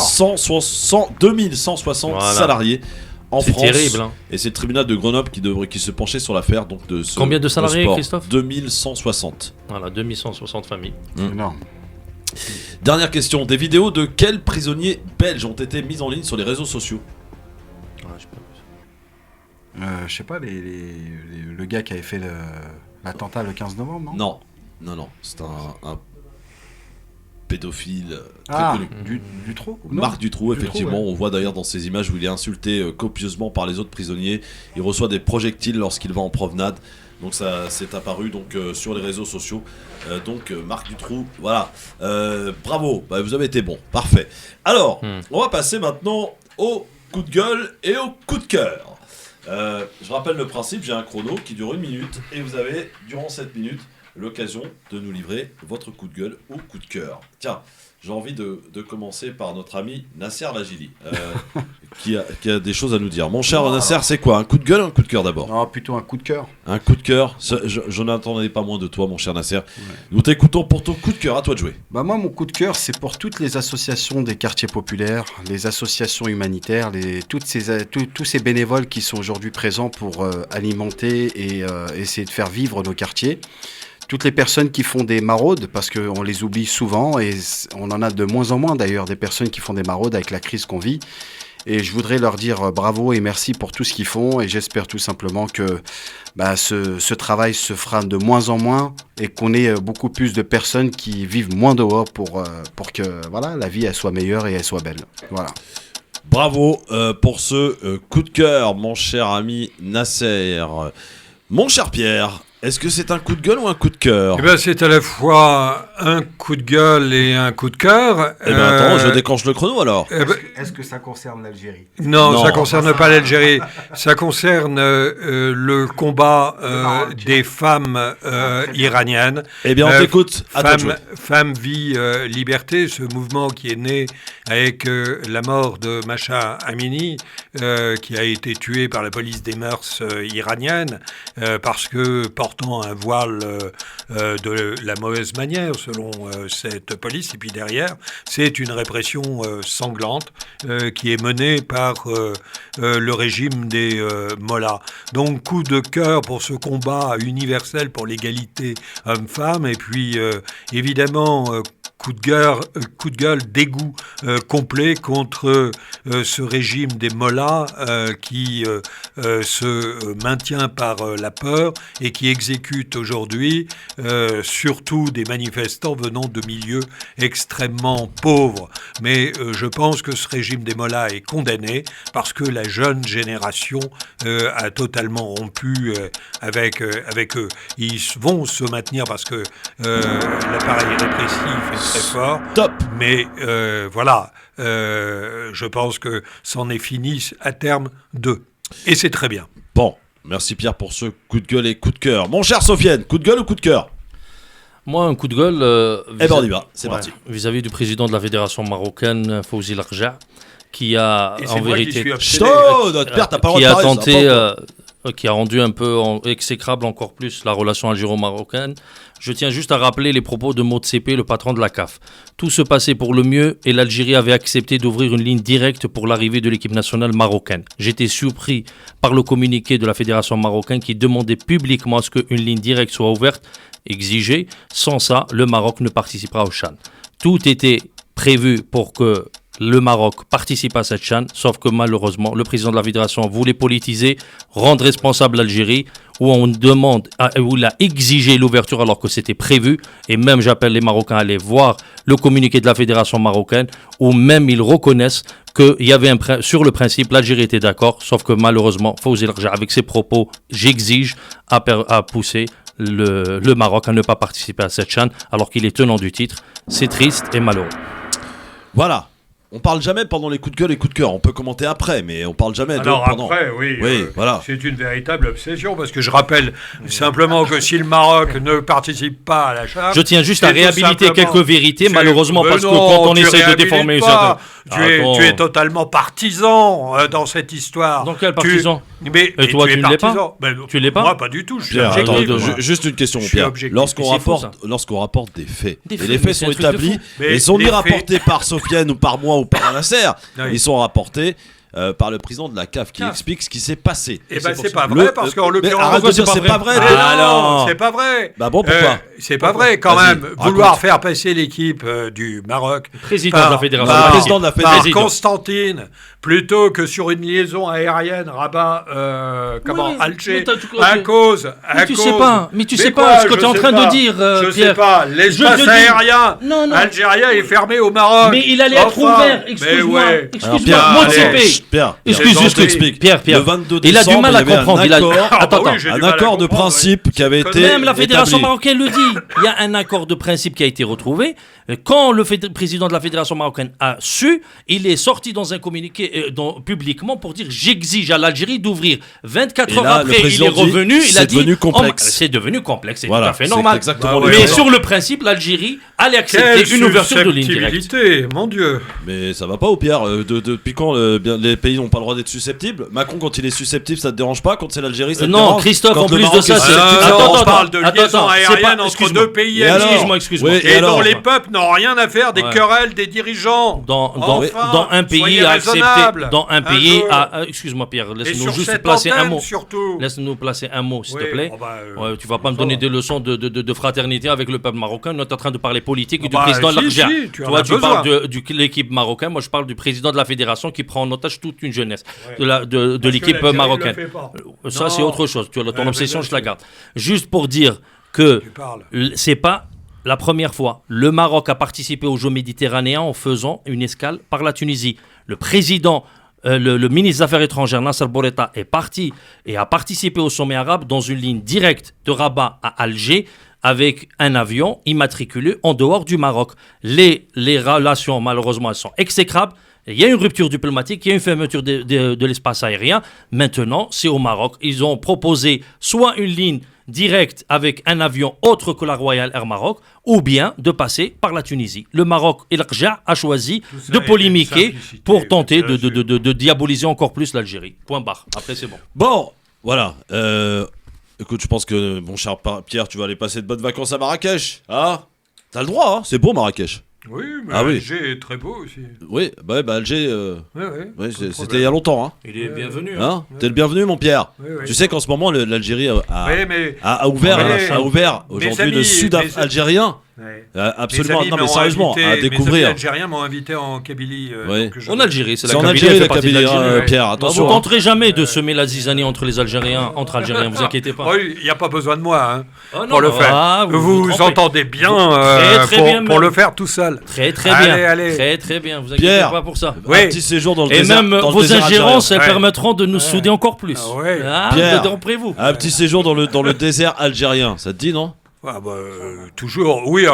2160 salariés en France. C'est terrible. Hein. Et c'est le tribunal de Grenoble qui se penchait sur l'affaire. Donc de ce Combien de salariés, sport. Christophe? 2160. Voilà, 2160 familles. C'est énorme. Dernière question. Des vidéos de quels prisonniers belges ont été mises en ligne sur les réseaux sociaux? Je sais pas, le gars qui avait fait l'attentat le 15 novembre, non? Non. C'est un pédophile très connu. Dutroux? Marc Dutroux, effectivement. On voit d'ailleurs dans ces images où il est insulté copieusement par les autres prisonniers. Il reçoit des projectiles lorsqu'il va en promenade. Donc ça s'est apparu donc sur les réseaux sociaux. Donc Marc Dutroux, voilà. Bravo, vous avez été bon, parfait. Alors, on va passer maintenant au coup de gueule et au coup de cœur. Je rappelle le principe, j'ai un chrono qui dure 1 minute et vous avez, durant cette minute, l'occasion de nous livrer votre coup de gueule ou coup de cœur. Tiens, j'ai envie de commencer par notre ami Nasser Lajili, qui a des choses à nous dire. Mon cher Nasser, c'est quoi? Un coup de gueule ou un coup de cœur d'abord? Non, plutôt un coup de cœur. Un coup de cœur, je n'attendais pas moins de toi, mon cher Nasser. Ouais. Nous t'écoutons pour ton coup de cœur, à toi de jouer. Moi, mon coup de cœur, c'est pour toutes les associations des quartiers populaires, les associations humanitaires, tous ces bénévoles qui sont aujourd'hui présents pour alimenter et essayer de faire vivre nos quartiers. Toutes les personnes qui font des maraudes, parce qu'on les oublie souvent, et on en a de moins en moins d'ailleurs, des personnes qui font des maraudes avec la crise qu'on vit. Et je voudrais leur dire bravo et merci pour tout ce qu'ils font, et j'espère tout simplement que ce travail se fera de moins en moins, et qu'on ait beaucoup plus de personnes qui vivent moins dehors pour que la vie elle soit meilleure et elle soit belle. Voilà. Bravo pour ce coup de cœur, mon cher ami Nasser. Mon cher Pierre, est-ce que c'est un coup de gueule ou un coup de cœur? C'est à la fois un coup de gueule et un coup de cœur. Attends, je déclenche le chrono alors. Est-ce que ça concerne l'Algérie? Non, ça ne concerne pas l'Algérie. Ça concerne le combat des femmes iraniennes. On t'écoute. Femmes, vie, liberté, ce mouvement qui est né avec la mort de Mahsa Amini, qui a été tué par la police des mœurs iranienne, parce que portant un voile de la mauvaise manière, selon cette police. Et puis derrière, c'est une répression sanglante qui est menée par le régime des mollahs. Donc, coup de cœur pour ce combat universel pour l'égalité homme-femme. Et puis, évidemment, coup de gueule, dégoût complet contre ce régime des mollahs qui se maintient par la peur et qui exécute aujourd'hui surtout des manifestants venant de milieux extrêmement pauvres. Mais je pense que ce régime des mollahs est condamné parce que la jeune génération a totalement rompu avec eux. Ils vont se maintenir parce que l'appareil répressif est très fort. Top. Mais voilà, je pense que c'en est fini à terme d'eux. Et c'est très bien. Bon, merci Pierre pour ce coup de gueule et coup de cœur. Mon cher Sofiane, coup de gueule ou coup de cœur? Moi, un coup de gueule. On y va, c'est parti. Vis-à-vis du président de la fédération marocaine, Fawzi Larja, qui a et en vérité. Notre père, t'as pas le droit de parler, qui a rendu un peu exécrable encore plus la relation algéro-marocaine. Je tiens juste à rappeler les propos de Motsepe, le patron de la CAF. Tout se passait pour le mieux et l'Algérie avait accepté d'ouvrir une ligne directe pour l'arrivée de l'équipe nationale marocaine. J'étais surpris par le communiqué de la fédération marocaine qui demandait publiquement à ce qu'une ligne directe soit ouverte, exigée. Sans ça, le Maroc ne participera au CHAN. Tout était prévu pour que le Maroc participe à cette CHAN, sauf que malheureusement, le président de la fédération voulait politiser, rendre responsable l'Algérie, où on demande, où il a exigé l'ouverture alors que c'était prévu, et même j'appelle les Marocains à aller voir le communiqué de la fédération marocaine, où même ils reconnaissent qu'il y avait sur le principe, l'Algérie était d'accord, sauf que malheureusement, Fawzi Larja, avec ses propos, j'exige, a poussé le Maroc à ne pas participer à cette CHAN, alors qu'il est tenant du titre. C'est triste et malheureux. Voilà. On parle jamais pendant les coups de gueule et coups de cœur. On peut commenter après, mais on parle jamais pendant. Après, oui, voilà. C'est une véritable obsession, parce que je rappelle simplement que si le Maroc ne participe pas à la CHAN... Je tiens juste à réhabiliter quelques vérités, malheureusement, parce que quand on essaie de déformer... Tu es totalement partisan dans cette histoire. Donc quel partisan? Et toi, tu ne l'es pas? Tu l'es pas? Moi, pas du tout. Je suis Pierre, objectif. juste une question, Pierre. Lorsqu'on rapporte des faits, et les faits sont établis, ils sont ni rapportés par Sofiane ou par moi ou par Nasser, ils sont rapportés par le président de la CAF qui explique ce qui s'est passé. Et c'est pas vrai, parce qu'en l'occurrence... Arrête de dire c'est pas vrai. Non, c'est pas vrai. Bah bon, pourquoi? C'est pas vrai, quand même. Vouloir faire passer l'équipe du Maroc... Président de la fédération. Par Constantine, plutôt que sur une liaison aérienne Rabat-Alger, à cause... Mais tu sais pas ce que tu es en train de dire, Pierre. Je sais pas, l'espace aérien algérien est fermé au Maroc. Mais il allait être ouvert, excuse-moi, Motsepe. Pierre, Excuse, je t'explique. Pierre. Le 22 Il a du décembre, mal à il y avait comprendre. un accord de principe qui avait été Même la fédération établi. marocaine le dit. Il y a un accord de principe qui a été retrouvé. Quand le président de la fédération marocaine a su, il est sorti dans un communiqué publiquement pour dire j'exige à l'Algérie d'ouvrir. 24 heures après, il est revenu. Il a dit devenu complexe. c'est devenu complexe, c'est Voilà, tout à fait normal. Exactement Mais sur le principe, l'Algérie allait accepter une ouverture de ligne directe. Mon Dieu. Mais ça va pas au Pierre. Depuis quand les pays n'ont pas le droit d'être susceptibles? Macron, quand il est susceptible, ça te dérange pas? Quand c'est l'Algérie, ça te dérange? Non, Christophe, quand en plus de ça, on parle de liaison aérienne entre deux pays amis. Excuse-moi. Et dont les peuples n'ont rien à faire des querelles des dirigeants. Dans un pays à accepter. Dans un pays à. Excuse-moi, Pierre, laisse-nous juste placer un mot. Laisse-nous placer un mot, s'il te plaît. Tu vas pas me donner des leçons de fraternité avec le peuple marocain. Nous, tu es en train de parler politique et du président de l'Algérie. Toi, tu parles de l'équipe marocaine. Moi, je parle du président de la fédération qui prend en otage toute une jeunesse de l'équipe marocaine. Ça, c'est autre chose. Tu as ton obsession, je la garde. Juste pour dire que c'est pas la première fois. Le Maroc a participé aux Jeux méditerranéens en faisant une escale par la Tunisie. Le président, le ministre des Affaires étrangères, Nasser Bourreta, est parti et a participé au sommet arabe dans une ligne directe de Rabat à Alger avec un avion immatriculé en dehors du Maroc. Les relations, malheureusement, elles sont exécrables. Il y a une rupture diplomatique, il y a une fermeture de l'espace aérien. Maintenant, c'est au Maroc. Ils ont proposé soit une ligne directe avec un avion autre que la Royal Air Maroc, ou bien de passer par la Tunisie. Le Maroc et l'Arja a choisi de polémiquer pour tenter de diaboliser encore plus l'Algérie. Point barre. Après, c'est bon. Bon, voilà. Écoute, je pense que, mon cher Pierre, tu vas aller passer de bonnes vacances à Marrakech. Ah, t'as le droit, hein, c'est beau Marrakech. Oui, mais Alger est très beau aussi. Oui, Alger, c'était il y a longtemps. Hein. Il est bienvenu. Hein T'es le bienvenu, mon Pierre. Tu sais qu'en ce moment, l'Algérie a ouvert aujourd'hui le sud algérien. Absolument, non mais sérieusement, à découvrir. Mes amis algériens m'ont invité en Kabylie. En Algérie, c'est la Kabylie, Pierre, attention. Vous tenterez jamais de semer la zizanie entre les Algériens, vous inquiétez pas. Il n'y a pas besoin de moi pour le faire. Vous entendez bien pour le faire tout seul. Très bien. Très bien, vous inquiétez pas pour ça. Un petit séjour dans le désert. Et même vos ingérences, elles permettront de nous souder encore plus. Pierre, détromperez-vous. Un petit séjour dans le désert algérien, ça te dit, non? Toujours, oui.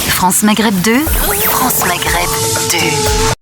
France Maghreb 2, France Maghreb 2.